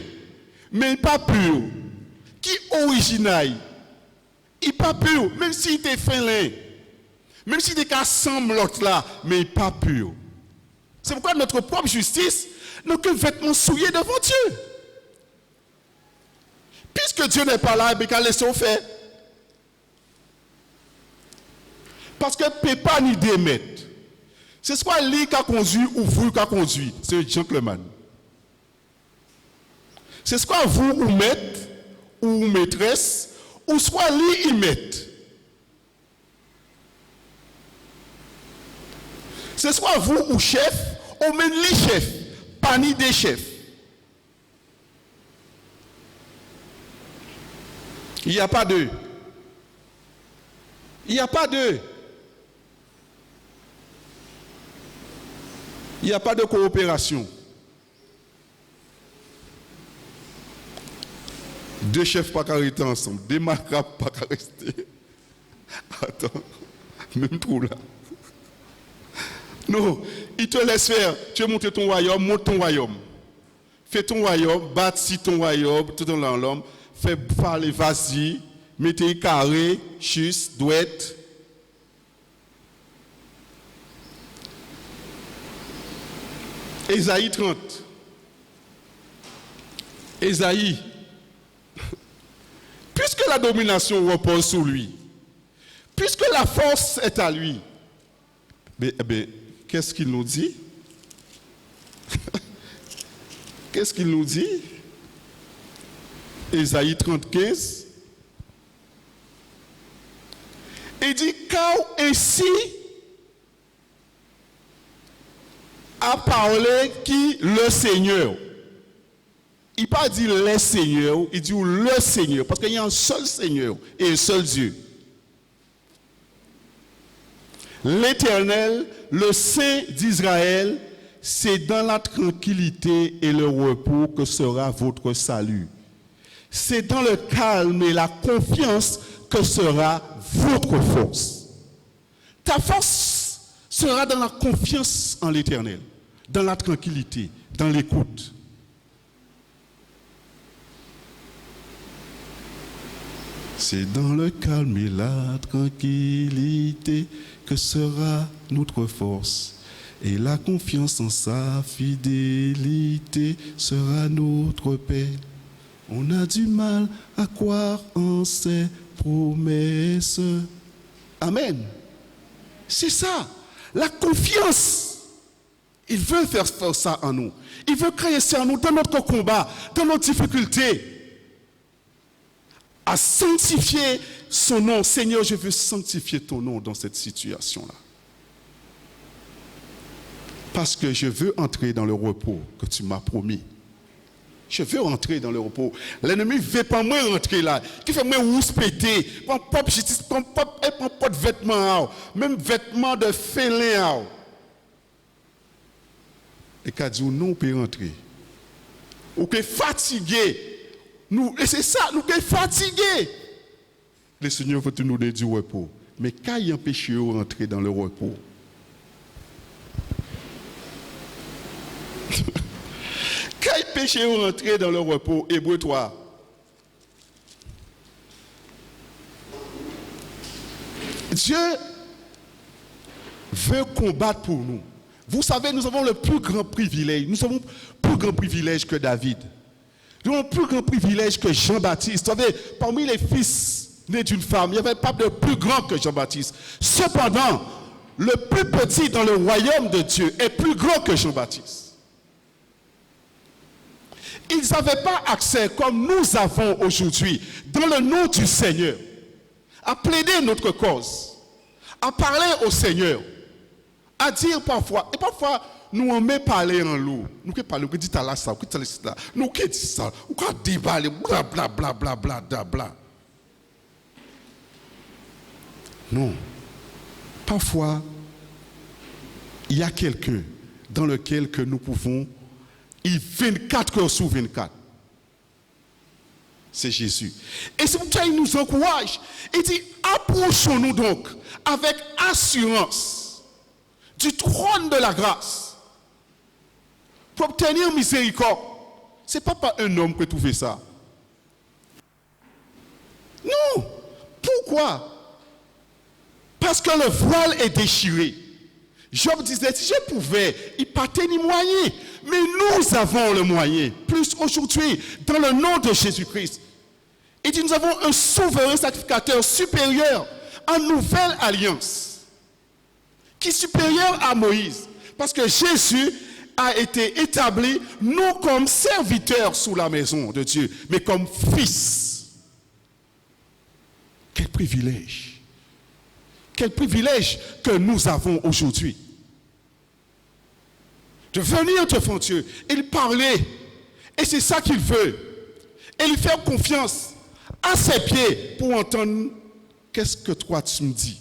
mais pas pur. Qui original, il n'est pas pur. Même s'il était fin, même s'il était qu'à semble l'autre là, mais il n'est pas pur. C'est pourquoi notre propre justice n'a que vêtements souillés devant Dieu. Puisque Dieu n'est pas là, il va laisser faire. Parce que Pépa ni démettre. C'est soit lui qui a conduit ou vous qui a conduit. C'est un gentleman. C'est soit vous ou maître ou maîtresse, ou soit lui il maître. C'est soit vous ou chef, ou même les chefs, pas ni des chefs. Il n'y a pas d'eux. Il n'y a pas d'eux. Il n'y a pas de coopération. Deux chefs pas qu'à rester ensemble, deux macrabes pas qu'à rester. Attends, même trop là. Non, il te laisse faire. Tu veux monter ton royaume, monte ton royaume. Fais ton royaume, bâtis ton royaume, tout dans l'homme. Fais parler, vas-y, mettez carré, juste, douette. Ésaïe 30. Ésaïe. Puisque la domination repose sur lui, puisque la force est à lui, qu'est-ce qu'il nous dit? Qu'est-ce qu'il nous dit? Ésaïe 35. Et Il dit, car ainsi a parlé qui le Seigneur. Il n'a pas dit les seigneurs, il dit le Seigneur, parce qu'il y a un seul Seigneur et un seul Dieu. L'Éternel, le Saint d'Israël, c'est dans la tranquillité et le repos que sera votre salut. C'est dans le calme et la confiance que sera votre force. Ta force sera dans la confiance en l'Éternel, dans la tranquillité, dans l'écoute. C'est dans le calme et la tranquillité que sera notre force. Et la confiance en sa fidélité sera notre paix. On a du mal à croire en ses promesses. Amen. C'est ça. La confiance. Il veut faire ça en nous. Il veut créer ça en nous dans notre combat, dans nos difficultés. À sanctifier son nom. Seigneur, je veux sanctifier ton nom dans cette situation-là. Parce que je veux entrer dans le repos que tu m'as promis. Je veux rentrer dans le repos. L'ennemi ne veut pas moi rentrer là. Qui fait moi rousse péter. Prends pas de vêtements. Même vêtements de félin. Et qu'a dit non, on peut rentrer. Ou que fatigué. Et c'est ça, nous sommes fatigués. Le Seigneur veut nous donner du repos. Mais quand il empêche de rentrer dans le repos, quand il empêche de rentrer dans le repos, Hébreu 3, Dieu veut combattre pour nous. Vous savez, nous avons le plus grand privilège. Nous avons plus grand privilège que David. Nous avons plus grand privilège que Jean-Baptiste. Vous savez, parmi les fils nés d'une femme, il n'y avait pas de plus grand que Jean-Baptiste. Cependant, le plus petit dans le royaume de Dieu est plus grand que Jean-Baptiste. Ils n'avaient pas accès, comme nous avons aujourd'hui, dans le nom du Seigneur, à plaider notre cause, à parler au Seigneur, à dire parfois, et parfois, nous on met parler en loup. Nous qui parlons, nous qui disons ça, nous qui disons ça, nous qui déballer, bla bla bla bla bla bla bla. Non. Parfois, il y a quelqu'un dans lequel que nous pouvons, il 24 heures sur 24. C'est Jésus. Et c'est pourquoi il nous encourage. Il dit, approchons-nous donc avec assurance du trône de la grâce. Pour obtenir miséricorde. Ce n'est pas un homme qui trouve ça. Non. Pourquoi? Parce que le voile est déchiré. Job disait, si je pouvais, il n'y a pas de moyen. Mais nous avons le moyen. Plus aujourd'hui, dans le nom de Jésus-Christ. Il dit, nous avons un souverain sacrificateur supérieur en nouvelle alliance. Qui est supérieur à Moïse. Parce que Jésus a été établi non comme serviteur sous la maison de Dieu, mais comme fils. Quel privilège! Quel privilège que nous avons aujourd'hui. De venir devant Dieu et lui parler. Et c'est ça qu'il veut. Et lui faire confiance à ses pieds pour entendre qu'est-ce que toi tu me dis.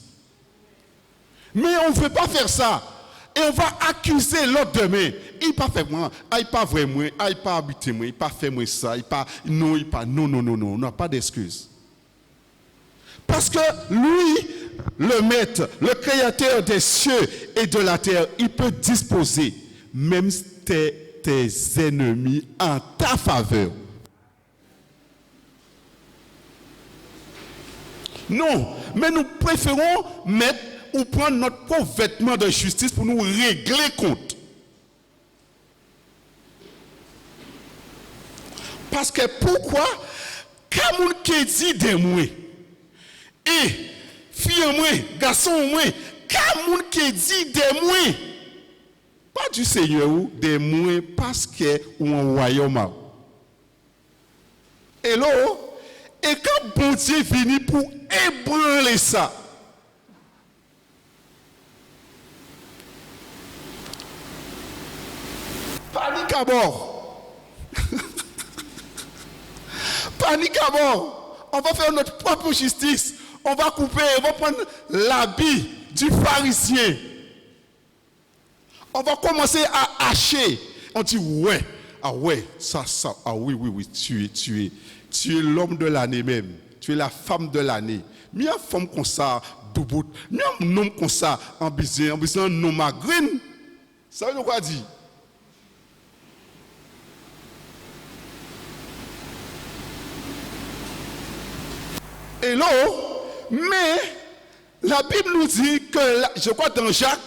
Mais on ne veut pas faire ça. Et on va accuser l'autre demain. Il pas fait moi, il pas vrai moi, il pas habité moi, il pas fait moi ça, il pas non, on n'a pas d'excuse. Parce que lui, le maître, le créateur des cieux et de la terre, il peut disposer même tes ennemis en ta faveur. Non, mais nous préférons mettre ou prendre notre propre vêtement de justice pour nous régler compte. Parce que pourquoi? Quand on qui dit de moi, et fille moi, garçon moi, quand on qui dit de moi, pas du Seigneur ou de moi parce que ou un royaume. Hello? Et quand bon Dieu vient pour ébranler ça, Panique à bord. Panique à bord. On va faire notre propre justice. On va couper, on va prendre l'habit du pharisien. On va commencer à hacher. On dit ouais, ah ouais, ça, ah oui, tu es l'homme de l'année même. Tu es la femme de l'année. Mais une femme comme ça, doubout, mais un homme comme ça, en besoin un homme à green. Ça veut quoi dire? Hello, mais la Bible nous dit que, je crois dans Jacques,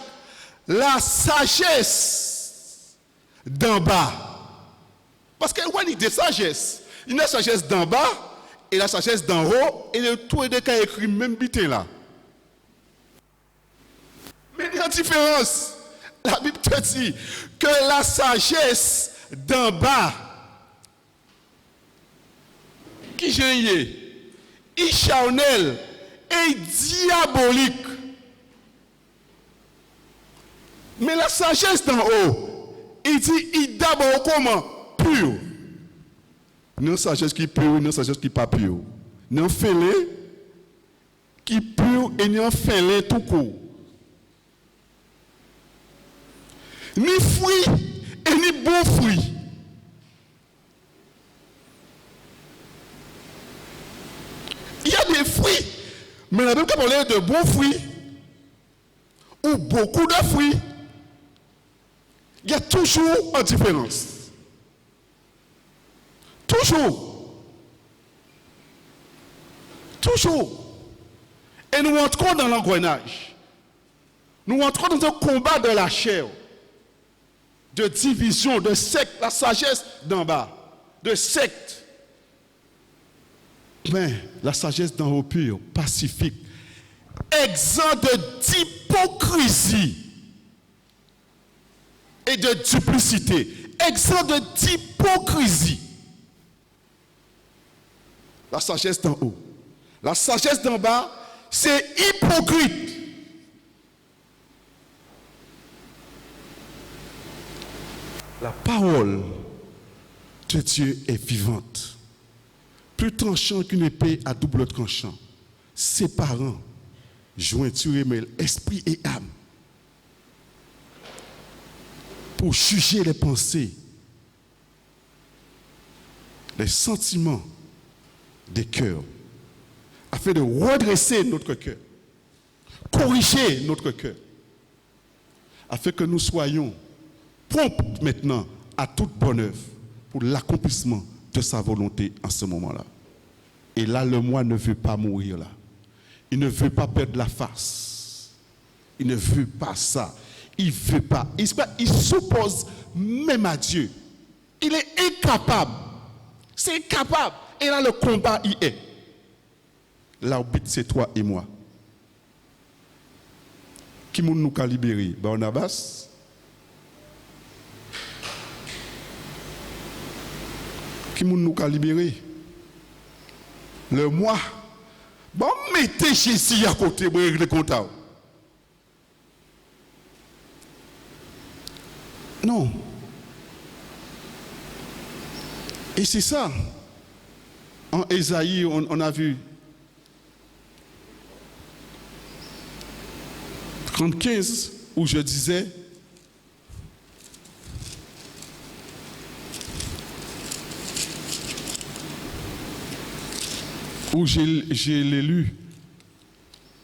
la sagesse d'en bas. Parce que quand il y a des sagesses, il y a la sagesse d'en bas et la sagesse d'en haut, et le tout est de cas écrit même bitin là. Mais il y a une différence. La Bible te dit que la sagesse d'en bas, qui j'ai charnel et diabolique. Mais la sagesse d'en haut, il dit, il d'abord comment? Pur. Non sagesse qui pure, non sagesse qui pas pure. Non fêlé qui pure et non fêlé tout court. Ni fruit et ni bon fruit. Il y a des fruits, mais la Bible parle de bons fruits ou beaucoup de fruits. Il y a toujours une différence. Toujours. Toujours. Et nous entrons dans l'engrenage. Nous entrons dans un combat de la chair, de division, de secte, la sagesse d'en bas, de secte. Mais la sagesse d'en haut pure, pacifique, exempt d'hypocrisie et de duplicité, exempt d'hypocrisie. La sagesse d'en haut. La sagesse d'en bas, c'est hypocrite. La parole de Dieu est vivante, plus tranchante qu'une épée à double tranchant, séparant, jointure mêle, esprit et âme, pour juger les pensées, les sentiments des cœurs, afin de redresser notre cœur, corriger notre cœur, afin que nous soyons prompts maintenant à toute bonne œuvre pour l'accomplissement de sa volonté en ce moment-là. Et là, le moi ne veut pas mourir là. Il ne veut pas perdre la face. Il ne veut pas ça. Il ne veut pas. Il s'oppose même à Dieu. Il est incapable. C'est incapable. Et là, le combat y est. L'arbitre, c'est toi et moi. Qui nous a libérés? Barnabas. Qui nous a libérés? Le moi. Bon, mettez Jésus à côté pour régler le compte. Non. Et c'est ça. En Ésaïe, on a vu 35 où je disais où j'ai lu,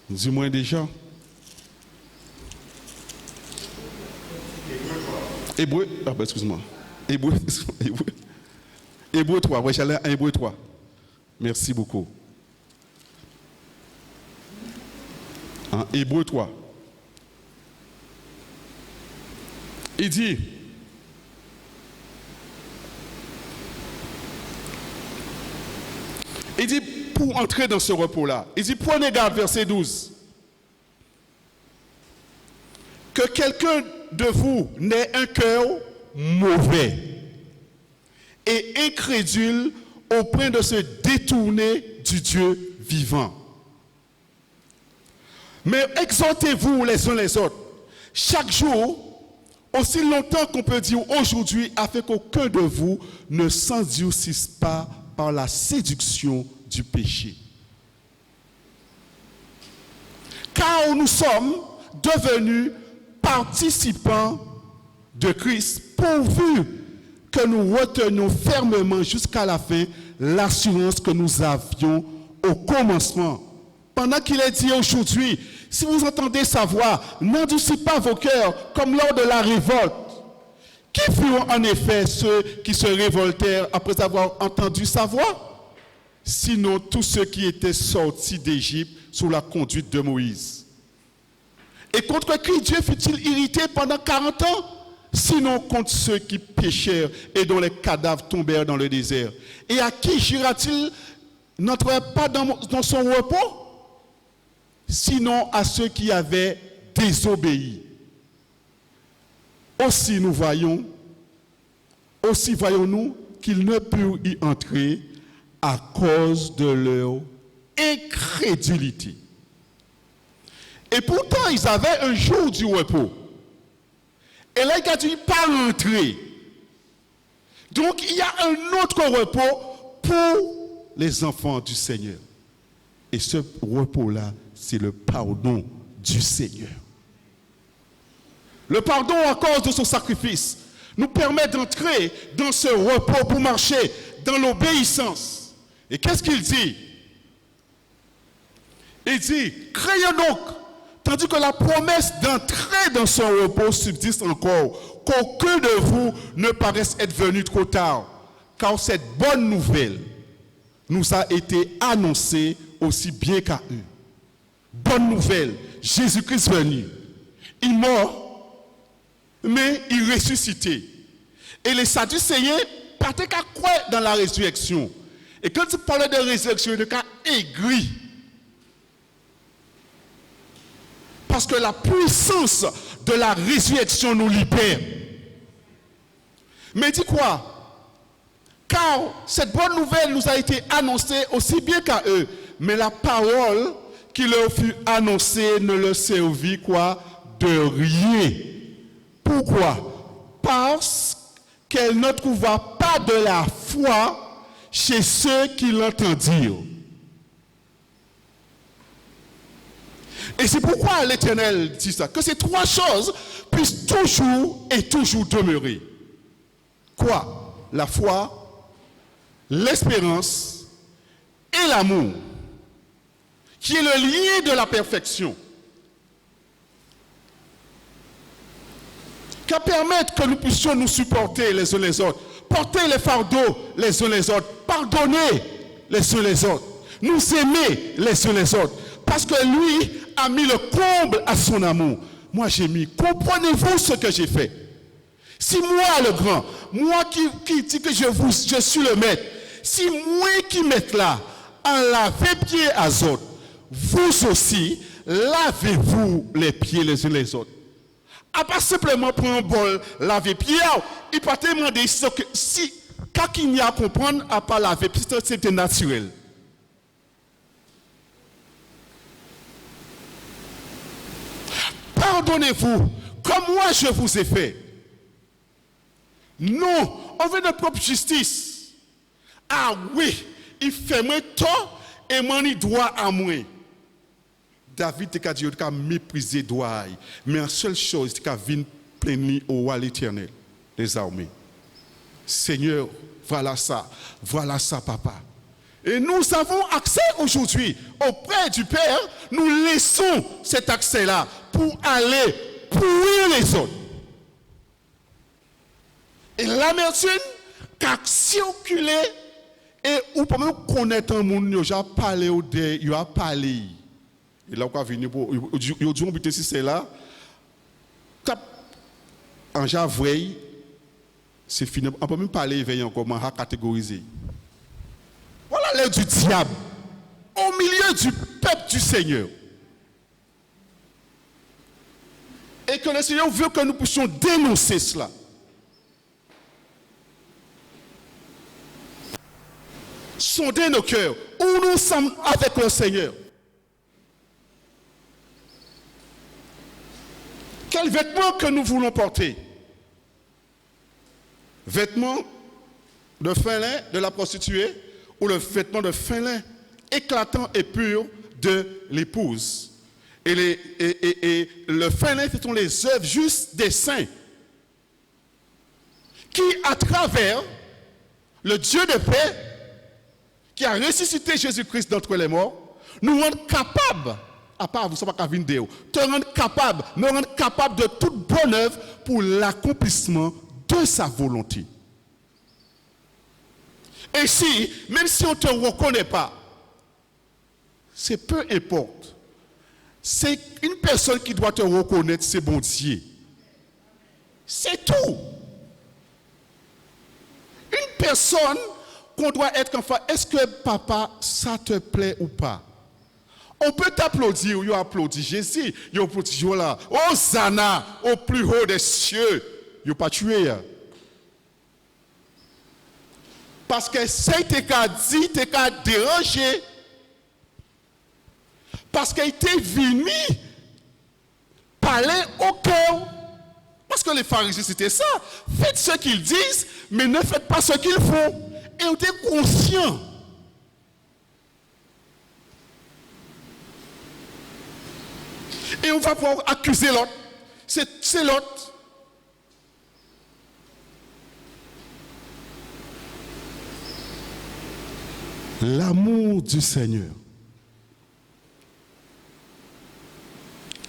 du moins déjà. Hébreu, excuse-moi. Hébreu 3, ouais, j'allais à Hébreu 3. Merci beaucoup. En Hébreu 3. Il dit, pour entrer dans ce repos-là, il dit, prenez garde, verset 12, que quelqu'un de vous n'ait un cœur mauvais et incrédule au point de se détourner du Dieu vivant. Mais exhortez-vous les uns les autres, chaque jour, aussi longtemps qu'on peut dire aujourd'hui, afin qu'aucun de vous ne s'endurcisse pas par la séduction du péché. Car nous sommes devenus participants de Christ, pourvu que nous retenions fermement jusqu'à la fin l'assurance que nous avions au commencement. Pendant qu'il est dit aujourd'hui, si vous entendez sa voix, n'endurcissez pas vos cœurs comme lors de la révolte. Qui furent en effet ceux qui se révoltèrent après avoir entendu sa voix? Sinon tous ceux qui étaient sortis d'Égypte sous la conduite de Moïse. Et contre qui Dieu fut-il irrité pendant 40 ans? Sinon contre ceux qui péchèrent et dont les cadavres tombèrent dans le désert. Et à qui jura-t-il n'entrerait pas dans son repos? Sinon à ceux qui avaient désobéi. Aussi voyons-nous qu'ils ne purent y entrer à cause de leur incrédulité. Et pourtant, ils avaient un jour du repos. Et là, il a dit pas rentrer. Donc, il y a un autre repos pour les enfants du Seigneur. Et ce repos-là, c'est le pardon du Seigneur. Le pardon à cause de son sacrifice nous permet d'entrer dans ce repos pour marcher dans l'obéissance. Et qu'est-ce qu'il dit? Il dit, craignez donc, tandis que la promesse d'entrer dans son repos subsiste encore, qu'aucun de vous ne paraisse être venu trop tard, car cette bonne nouvelle nous a été annoncée aussi bien qu'à eux. Bonne nouvelle, Jésus-Christ venu, il mort, mais il ressuscité. Et les Sadducéens partaient qu'à quoi dans la résurrection? Et quand il parlait de résurrection, il était aigri. Parce que la puissance de la résurrection nous libère. Mais dit quoi? Car cette bonne nouvelle nous a été annoncée aussi bien qu'à eux. Mais la parole qui leur fut annoncée ne leur servit quoi? De rien. Pourquoi? Parce qu'elle ne trouva pas de la foi chez ceux qui l'entendirent. Et c'est pourquoi l'Éternel dit ça, que ces trois choses puissent toujours et toujours demeurer. Quoi? La foi, l'espérance et l'amour, qui est le lien de la perfection, qui permettent que nous puissions nous supporter les uns les autres, porter les fardeaux les uns les autres, pardonner les uns les autres, nous aimer les uns les autres, parce que lui a mis le comble à son amour. Moi j'ai mis, comprenez-vous ce que j'ai fait? Si moi le grand, moi qui dis que je suis le maître, si moi qui mette là, en laver pieds à autres, vous aussi, lavez-vous les pieds les uns les autres. À pas simplement prendre un bol, laver pieds, il pas te demander si, quand il y a à comprendre, à pas laver pieds, c'était naturel. Pardonnez-vous, comme moi je vous ai fait. Non, on veut notre propre justice. Ah oui, il fait moi tort et moi il doit à moi. David a dit qu'il a méprisé droit, mais la seule chose, c'est qu'il a vu plaindre au roi l'Éternel des armées. Seigneur, voilà ça, papa. Et nous avons accès aujourd'hui auprès du Père. Nous laissons cet accès-là pour aller pourrir les autres. Et l'amertume qui a circulé, et ou pas même connaître un monde, il a parlé au dé, il a parlé. Et là, on va venir pour. Il a dit, si c'est là, en janvier, c'est fini. On ne peut même parler, il va encore catégoriser. Voilà l'œuvre du diable au milieu du peuple du Seigneur. Et que le Seigneur veut que nous puissions dénoncer cela. Sonder nos cœurs, où nous sommes avec le Seigneur. Quels vêtements que nous voulons porter? vêtement de fin lin de la prostituée ou le vêtement de fin lin éclatant et pur de l'épouse. Et le fin lin, ce sont les œuvres justes des saints qui, à travers le Dieu de paix, qui a ressuscité Jésus-Christ d'entre les morts, nous rendent capables, à part vous ne savez pas qu'à Vindéo, te rendre capable, nous rendre capable de toute bonne œuvre pour l'accomplissement de sa volonté. Et si, même si on ne te reconnaît pas, c'est peu importe. C'est une personne qui doit te reconnaître, c'est bon Dieu. C'est tout. Une personne qu'on doit être enfant, est-ce que papa, ça te plaît ou pas? On peut t'applaudir, ou applaudit Jésus, il applaudit là. Hosanna au plus haut des cieux. Il pas tué. Parce que c'est t'es qu'à dit, t'es qu'à déranger. Parce qu'il était venu parler au cœur. Parce que les pharisiens, c'était ça. Faites ce qu'ils disent, mais ne faites pas ce qu'ils font. Et on était conscient. Et on va pouvoir accuser l'autre. C'est l'autre. L'amour du Seigneur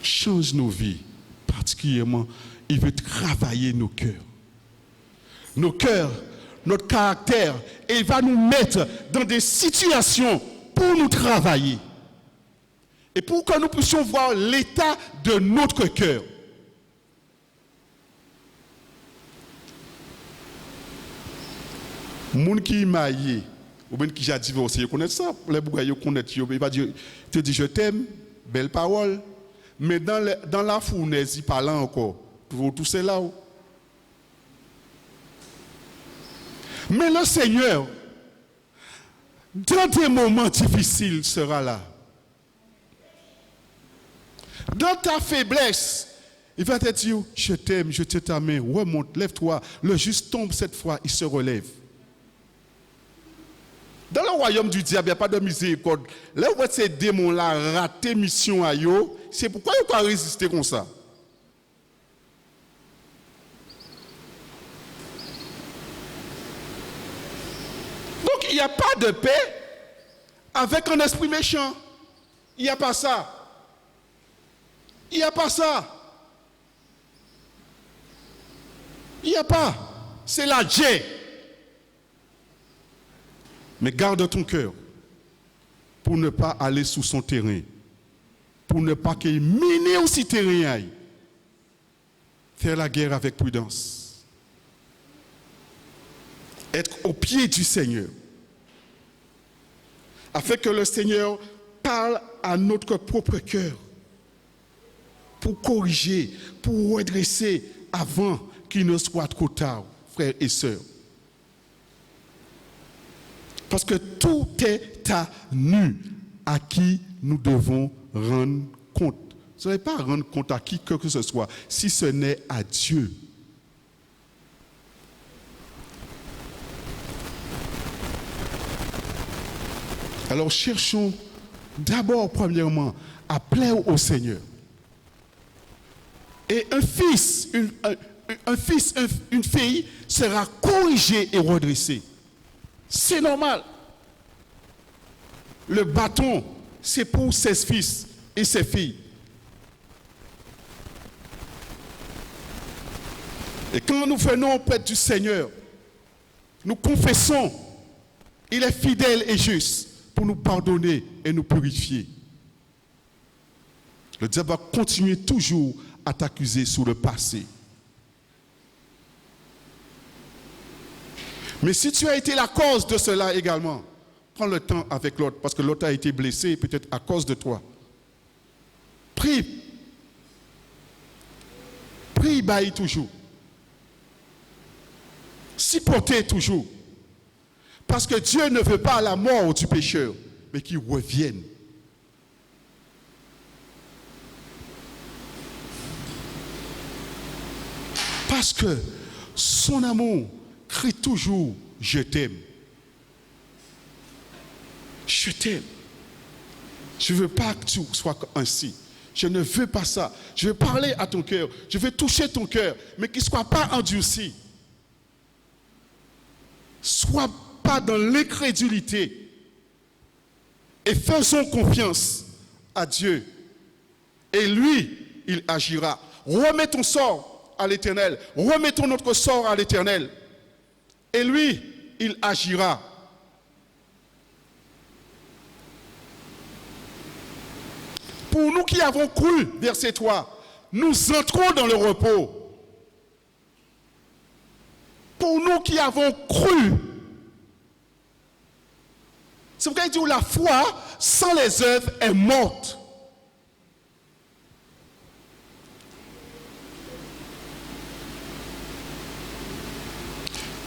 change nos vies. Particulièrement, il veut travailler nos cœurs. Nos cœurs, notre caractère. Et il va nous mettre dans des situations pour nous travailler. Et pour que nous puissions voir l'état de notre cœur. Moun qui maillé, ou bien qui a divorcé, vous connaissez ça, les bougailles, vous connaissez, il va dire, te dit je t'aime, belle parole, mais dans la fournaise, il parle encore, pour tout cela. Mais le Seigneur, dans des moments difficiles, sera là. Dans ta faiblesse, il va te dire, je t'aime, je te ta main, remonte, lève-toi. Le juste tombe cette fois, il se relève. Dans le royaume du diable, il n'y a pas de miséricorde. Là où ces démons-là raté mission à eux, c'est pourquoi ils ont résisté comme ça. Donc il n'y a pas de paix avec un esprit méchant. Il n'y a pas ça. Il n'y a pas ça. Il n'y a pas. C'est la Dieu. Mais garde ton cœur pour ne pas aller sous son terrain. Pour ne pas qu'il mine aussi terrain. Faire la guerre avec prudence. Être au pied du Seigneur. Afin que le Seigneur parle à notre propre cœur. Pour corriger, pour redresser avant qu'il ne soit trop tard, frères et sœurs. Parce que tout est à nous à qui nous devons rendre compte. Vous n'allez pas rendre compte à qui que ce soit, si ce n'est à Dieu. Alors cherchons d'abord, premièrement, à plaire au Seigneur. Et un fils, une fille sera corrigé et redressé. C'est normal. Le bâton, c'est pour ses fils et ses filles. Et quand nous venons auprès du Seigneur, nous confessons, il est fidèle et juste pour nous pardonner et nous purifier. Le diable va continuer toujours à t'accuser sur le passé. Mais si tu as été la cause de cela également, prends le temps avec l'autre, parce que l'autre a été blessé peut-être à cause de toi. Prie. Prie, baille toujours. Supportez toujours. Parce que Dieu ne veut pas la mort du pécheur, mais qu'il revienne. Parce que son amour, crie toujours, je t'aime. Je t'aime. Je ne veux pas que tu sois ainsi. Je ne veux pas ça. Je veux parler à ton cœur. Je veux toucher ton cœur, mais qu'il ne soit pas endurci. Sois pas dans l'incrédulité. Et faisons confiance à Dieu. Et lui, il agira. Remets ton sort à l'Éternel. Remettons notre sort à l'Éternel. Et lui, il agira. Pour nous qui avons cru, verset 3, nous entrons dans le repos. Pour nous qui avons cru. C'est pourquoi il dit que la foi sans les œuvres est morte.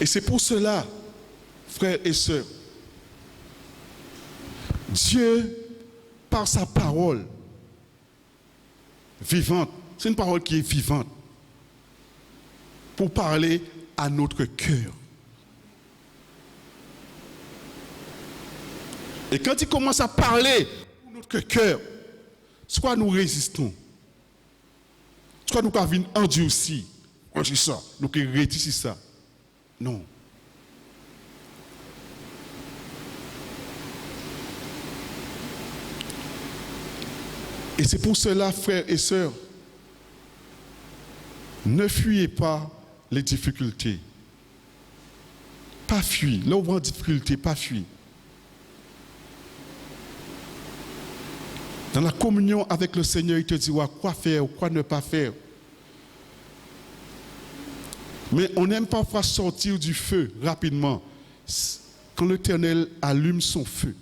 Et c'est pour cela, frères et sœurs, Dieu, par sa parole vivante, c'est une parole qui est vivante, pour parler à notre cœur. Et quand il commence à parler à notre cœur, soit nous résistons, soit nous avons endurci, ça, nous réticons ça. Non. Et c'est pour cela, frères et sœurs, ne fuyez pas les difficultés. Pas fuir. Là où on a difficulté, pas fuir. Dans la communion avec le Seigneur, il te dira quoi faire ou quoi ne pas faire. Mais on aime parfois sortir du feu rapidement quand l'Éternel allume son feu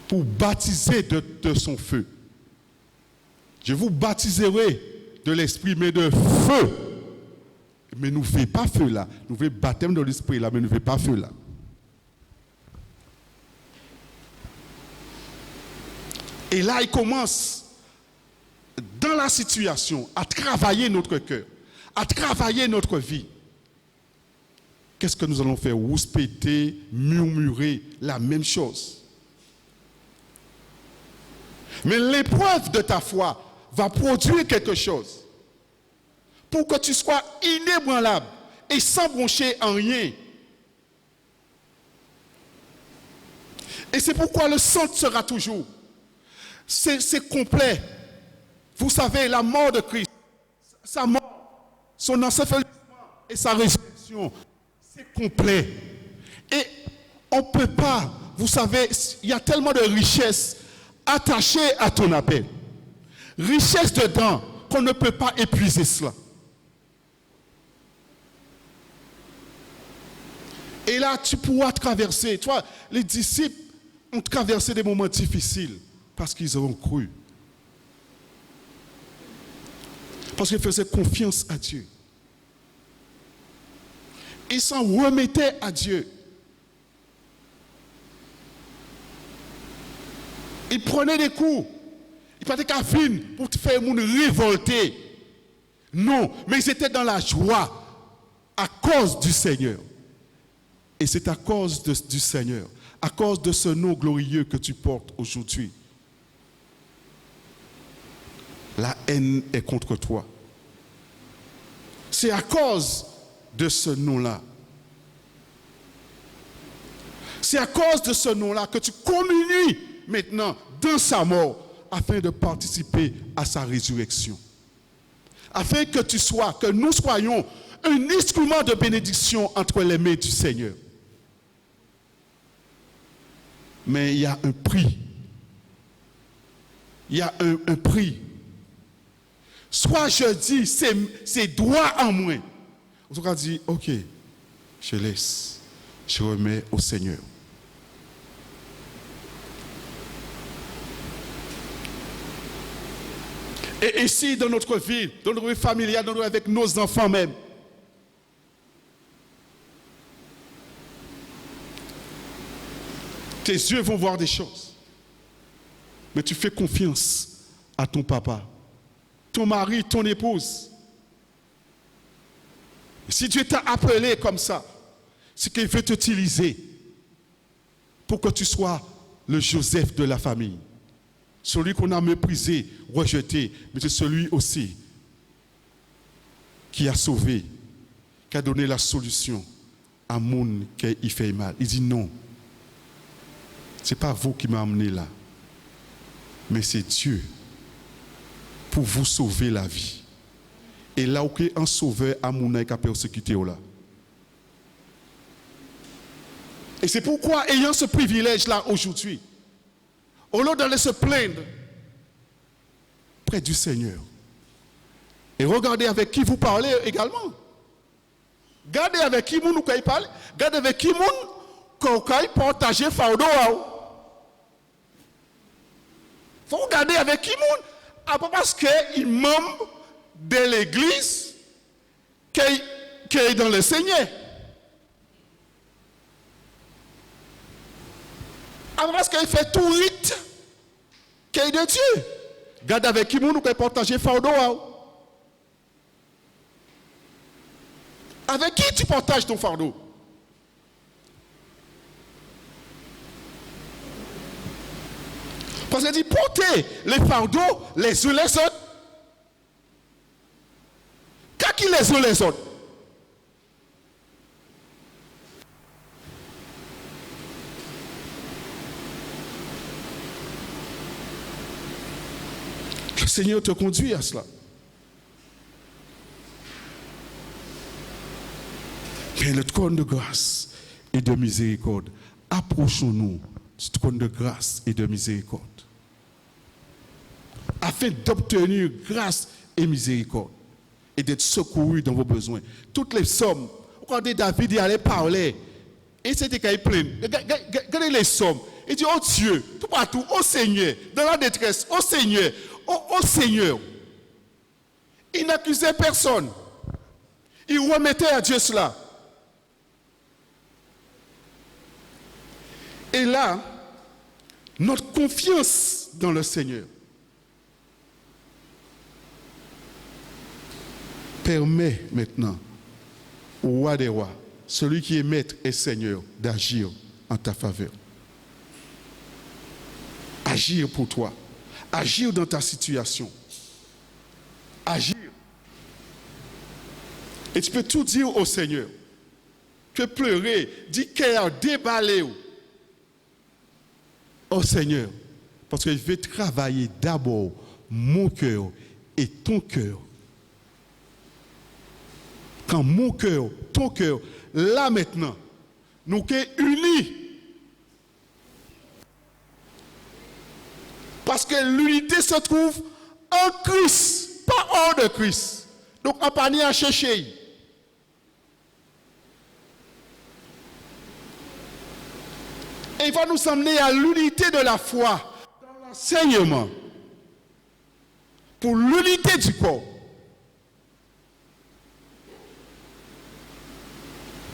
pour baptiser de son feu. Je vous baptiserai de l'esprit, mais de feu. Mais nous ne faisons pas feu là. Nous faisons baptême de l'esprit là, mais nous ne faisons pas feu là. Et là, il commence dans la situation à travailler notre cœur, à travailler notre vie. Qu'est-ce que nous allons faire? Rouspéter, murmurer, la même chose. Mais l'épreuve de ta foi va produire quelque chose pour que tu sois inébranlable et sans broncher en rien. Et c'est pourquoi le centre sera toujours. C'est complet. Vous savez, la mort de Christ, sa mort, son ensevelissement et sa résurrection, c'est complet. Et on ne peut pas, vous savez, il y a tellement de richesses attachées à ton appel. Richesse dedans qu'on ne peut pas épuiser cela. Et là, tu pourras traverser. Tu vois, les disciples ont traversé des moments difficiles parce qu'ils ont cru. Parce qu'ils faisaient confiance à Dieu. Ils s'en remettaient à Dieu. Ils prenaient des coups. Ils prenaient des cafines pour te faire révolter. Non, mais ils étaient dans la joie à cause du Seigneur. Et c'est à cause du Seigneur, à cause de ce nom glorieux que tu portes aujourd'hui. La haine est contre toi. C'est à cause de ce nom-là. C'est à cause de ce nom-là que tu communies maintenant dans sa mort afin de participer à sa résurrection. Afin que nous soyons un instrument de bénédiction entre les mains du Seigneur. Mais il y a un prix. Il y a un prix. Soit je dis, c'est droit en moi. En tout cas, dit, ok, je laisse. Je remets au Seigneur. Et ici, dans notre vie, dans notre vie familiale, avec nos enfants même, tes yeux vont voir des choses. Mais tu fais confiance à ton papa, ton mari, ton épouse. Si Dieu t'a appelé comme ça, c'est qu'il veut t'utiliser pour que tu sois le Joseph de la famille. Celui qu'on a méprisé, rejeté, mais c'est celui aussi qui a sauvé, qui a donné la solution à monde qui fait mal. Il dit non, ce n'est pas vous qui m'avez amené là, mais c'est Dieu pour vous sauver la vie. Et là où un sauveur a mon qui a persécuté là. Et c'est pourquoi, ayant ce privilège-là aujourd'hui, au lieu d'aller se plaindre près du Seigneur, et regardez avec qui vous parlez également. Regardez avec qui vous nous parlez. Regardez avec qui vous partagez fardeau. Il faut regarder avec qui vous, parce qu'il est membre de l'église qui est dans le Seigneur. Parce qu'il fait tout rite qui est de Dieu. Regarde avec qui nous peut partager fardeau. Avec qui tu partages ton fardeau? Parce qu'il dit portez les fardeaux les uns les autres. Qu'à qui les uns les autres? Le Seigneur te conduit à cela. Mais le trône de grâce et de miséricorde, approchons-nous du trône de grâce et de miséricorde, afin d'obtenir grâce et miséricorde et d'être secouru dans vos besoins. Toutes les sommes, regardez David, il allait parler, et c'était qu'il plein. Regardez les sommes. Il dit, oh Dieu, tout partout, oh Seigneur, dans la détresse, oh Seigneur, oh Seigneur. Il n'accusait personne. Il remettait à Dieu cela. Et là, notre confiance dans le Seigneur permet maintenant au roi des rois, celui qui est maître et Seigneur, d'agir en ta faveur. Agir pour toi. Agir dans ta situation. Agir. Et tu peux tout dire au Seigneur. Tu peux pleurer, dire qu'il a déballé au Seigneur. Parce qu'il veut travailler d'abord mon cœur et ton cœur. Quand mon cœur, ton cœur, là maintenant, nous sommes unis. Parce que l'unité se trouve en Christ, pas hors de Christ. Donc, on pas ni à chercher. Et il va nous emmener à l'unité de la foi, dans l'enseignement, pour l'unité du corps.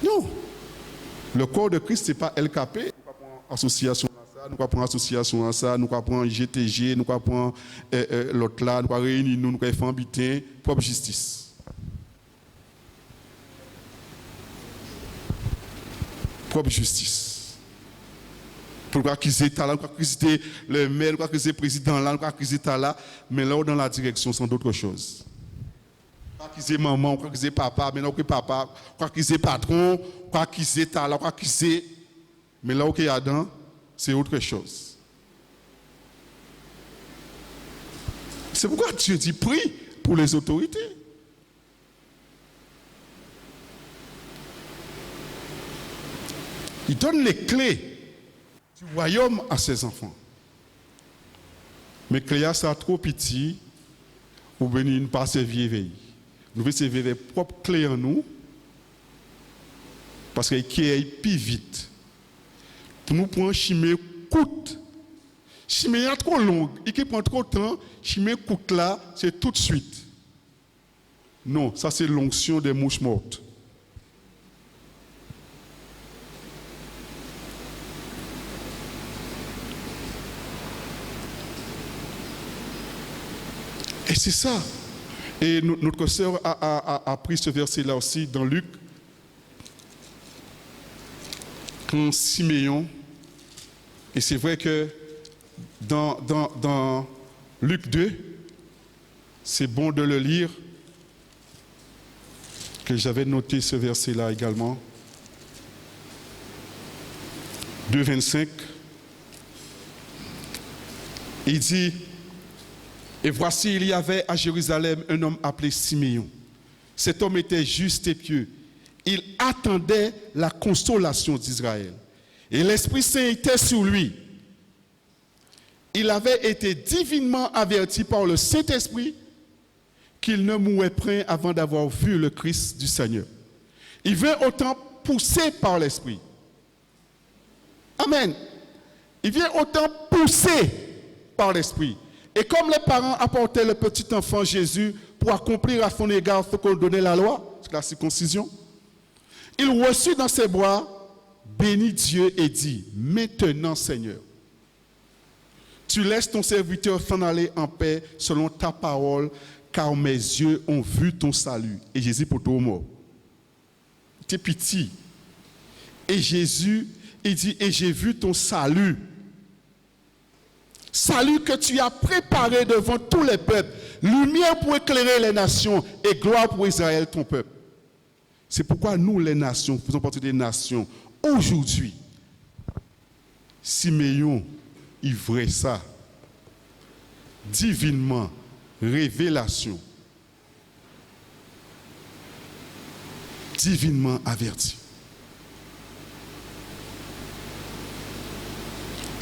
Non. Le corps de Christ, ce n'est pas LKP. Nous ne prendre association à ça, nous ne prendre association à ça, nous ne prendre GTG, nous ne prendre l'autre là, nous ne réunir, nous ne faire un butin, propre justice. Propre justice. Pour accuser talent, pour accuser le maire, pour accuser le président là, pour accuser là, mais là dans la direction, sont d'autres choses. Pour accuser maman, pour accuser papa, mais là où papa, pour accuser patron, pour accuser talent, pour accuser, mais là où il y a dedans, c'est autre chose. C'est pourquoi Dieu dit prie pour les autorités. Il donne les clés du royaume à ses enfants. Mais Cléa, ça trop petit pour venir ne pas servir veille. Nous devons servir les propres clés en nous parce qu'il est plus vite. Pour nous prendre chimie coûte. Chimie est trop longue et qui prend trop de temps, chimie coûte là, c'est tout de suite. Non, ça c'est l'onction des mouches mortes. Et c'est ça. Et notre sœur a pris ce verset-là aussi dans Luc, quand Siméon, et c'est vrai que dans Luc 2, c'est bon de le lire, que j'avais noté ce verset-là également. 2, 25. Il dit, et voici, il y avait à Jérusalem un homme appelé Siméon. Cet homme était juste et pieux. Il attendait la consolation d'Israël. Et l'Esprit Saint était sur lui. Il avait été divinement averti par le Saint-Esprit qu'il ne mourrait point avant d'avoir vu le Christ du Seigneur. Il vint autant poussé par l'Esprit. Amen. Il vient autant poussé par l'Esprit. Et comme les parents apportaient le petit enfant Jésus pour accomplir à son égard ce qu'on donnait la loi, la circoncision, il reçut dans ses bras, bénit Dieu et dit, maintenant Seigneur, tu laisses ton serviteur s'en aller en paix selon ta parole, car mes yeux ont vu ton salut. Et Jésus pour tout mort. Tu es petit. Et Jésus, il dit, et j'ai vu ton salut. Salut que tu as préparé devant tous les peuples, lumière pour éclairer les nations et gloire pour Israël, ton peuple. C'est pourquoi nous, les nations, faisons partie des nations, aujourd'hui, Siméon, il vrai ça, divinement, révélation, divinement averti.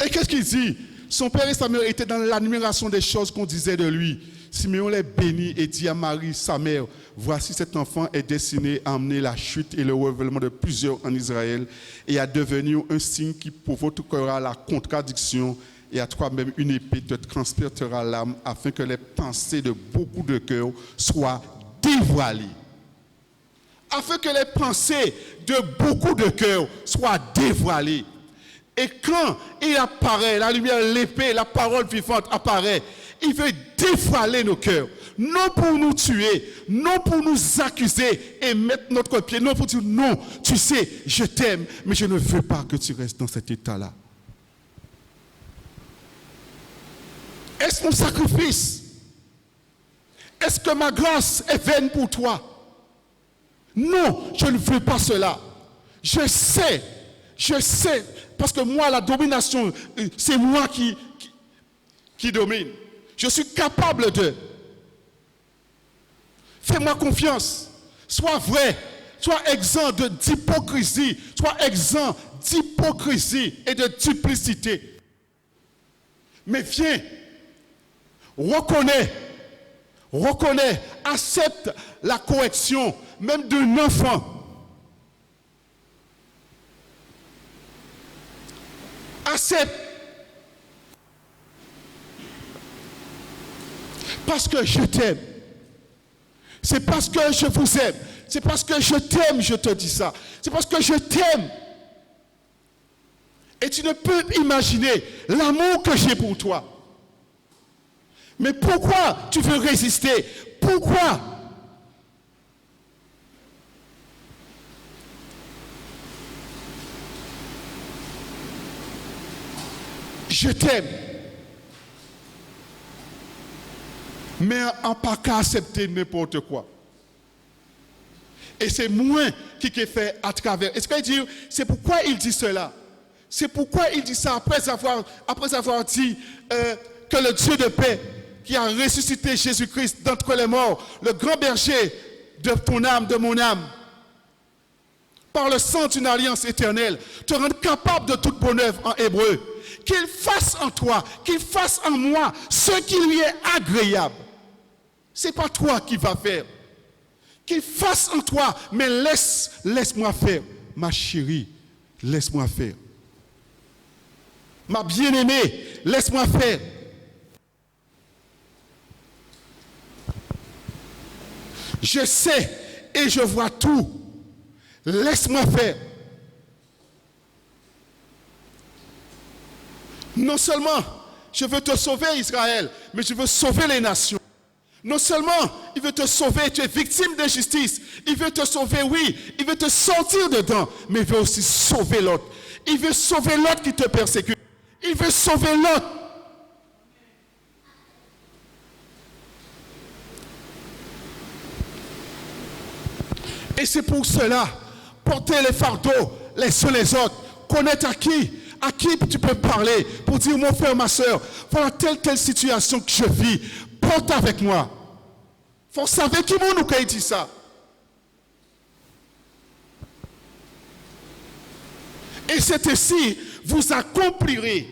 Et qu'est-ce qu'il dit? Son père et sa mère étaient dans l'admiration des choses qu'on disait de lui. Siméon les bénit et dit à Marie, sa mère, voici cet enfant est destiné à amener la chute et le renouvellement de plusieurs en Israël et à devenir un signe qui provoquera la contradiction et à toi-même une épée te transpercera l'âme afin que les pensées de beaucoup de cœurs soient dévoilées. Afin que les pensées de beaucoup de cœurs soient dévoilées. Et quand il apparaît, la lumière, l'épée, la parole vivante apparaît, il veut dévoiler nos cœurs. Non pour nous tuer, non pour nous accuser et mettre notre pied, non pour dire non, tu sais, je t'aime, mais je ne veux pas que tu restes dans cet état-là. Est-ce mon sacrifice? Est-ce que ma grâce est vaine pour toi? Non, je ne veux pas cela. Je sais, parce que moi, la domination, c'est moi qui domine. Je suis capable de. Fais-moi confiance. Sois vrai. Sois exempt d'hypocrisie. Sois exempt d'hypocrisie et de duplicité. Mais viens. Reconnais. Accepte la correction, même d'un enfant. Accepte. Parce que je t'aime. C'est parce que je vous aime. C'est parce que je t'aime, je te dis ça. C'est parce que je t'aime. Et tu ne peux imaginer l'amour que j'ai pour toi. Mais pourquoi tu veux résister? Pourquoi? Je t'aime. Mais en pas qu'à accepter n'importe quoi. Et c'est moi qui ai fait à travers. Est-ce qu'il dit, c'est pourquoi il dit cela? C'est pourquoi il dit ça après avoir dit que le Dieu de paix qui a ressuscité Jésus-Christ d'entre les morts, le grand berger de ton âme, de mon âme, par le sang d'une alliance éternelle, te rende capable de toute bonne œuvre en hébreu, qu'il fasse en toi, qu'il fasse en moi ce qui lui est agréable. Ce n'est pas toi qui vas faire. Qu'il fasse en toi, mais laisse-moi faire. Ma chérie, laisse-moi faire. Ma bien-aimée, laisse-moi faire. Je sais et je vois tout. Laisse-moi faire. Non seulement je veux te sauver Israël, mais je veux sauver les nations. Non seulement il veut te sauver, tu es victime d'injustice, il veut te sauver, oui, il veut te sortir dedans, mais il veut aussi sauver l'autre. Il veut sauver l'autre qui te persécute. Il veut sauver l'autre. Et c'est pour cela, porter les fardeaux les uns les autres, connaître à qui tu peux parler pour dire mon frère, ma soeur, voilà telle situation que je vis, porte avec moi. Il faut savoir qui nous dit ça. Et c'est ainsi, vous accomplirez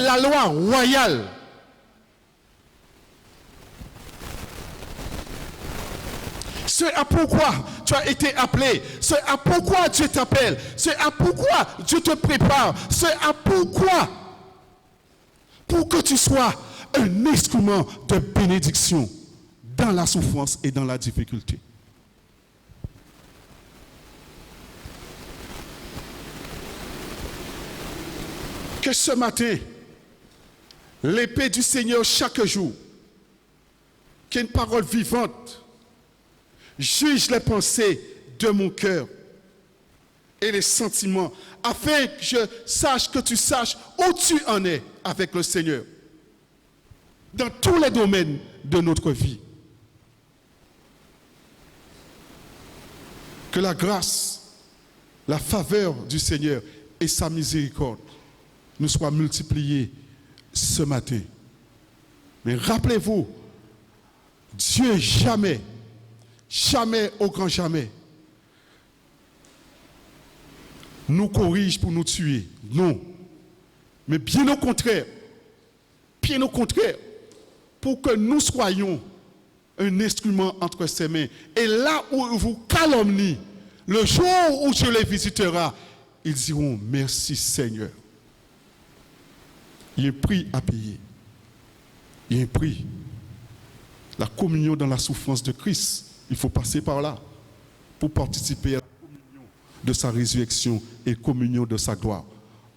la loi royale. C'est à pourquoi tu as été appelé. C'est à pourquoi Dieu t'appelle. C'est à pourquoi Dieu te prépare. C'est à pourquoi. Pour que tu sois un instrument de bénédiction dans la souffrance et dans la difficulté. Que ce matin, l'épée du Seigneur chaque jour, qui est une parole vivante, juge les pensées de mon cœur et les sentiments, afin que je sache, que tu saches où tu en es avec le Seigneur, dans tous les domaines de notre vie. Que la grâce, la faveur du Seigneur et sa miséricorde nous soient multipliées ce matin. Mais rappelez-vous, Dieu jamais, au grand jamais, nous corrige pour nous tuer. Non. Mais bien au contraire, pour que nous soyons un instrument entre ses mains. Et là où vous calomnie, le jour où je les visiterai, ils diront merci Seigneur. Il y a un prix à payer. Il y a un prix. La communion dans la souffrance de Christ, il faut passer par là pour participer à la communion de sa résurrection et communion de sa gloire.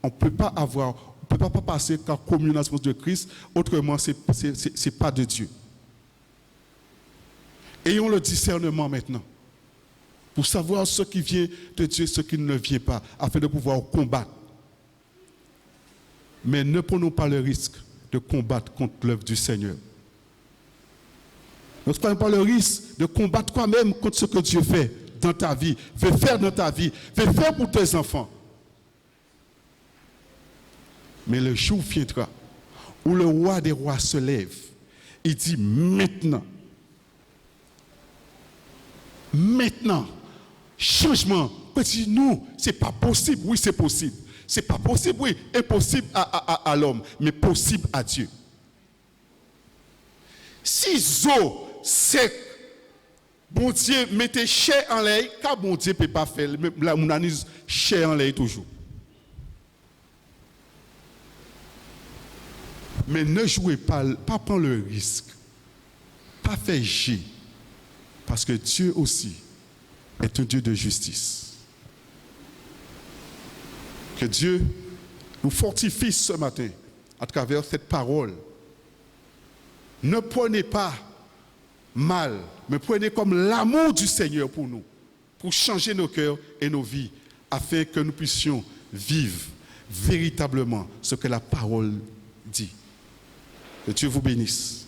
On ne peut pas passer par la communion dans la souffrance de Christ, autrement c'est pas de Dieu. Ayons le discernement maintenant pour savoir ce qui vient de Dieu, ce qui ne vient pas, afin de pouvoir combattre. Mais ne prenons pas le risque de combattre contre l'œuvre du Seigneur. Ne prenons pas le risque de combattre toi-même contre ce que Dieu fait dans ta vie, veut faire dans ta vie, veut faire pour tes enfants. Mais le jour viendra où le roi des rois se lève. Il dit maintenant, changement. Petit non, c'est pas possible. Oui, c'est possible. C'est pas possible, oui, impossible à l'homme, mais possible à Dieu. Si zo c'est bon Dieu mettez chair en l'air, car bon Dieu peut pas faire, la mon analyse chair en l'air toujours. Mais ne jouez pas prendre le risque, pas faire G, parce que Dieu aussi est un Dieu de justice. Que Dieu nous fortifie ce matin à travers cette parole. Ne prenez pas mal, mais prenez comme l'amour du Seigneur pour nous, pour changer nos cœurs et nos vies, afin que nous puissions vivre véritablement ce que la parole dit. Que Dieu vous bénisse.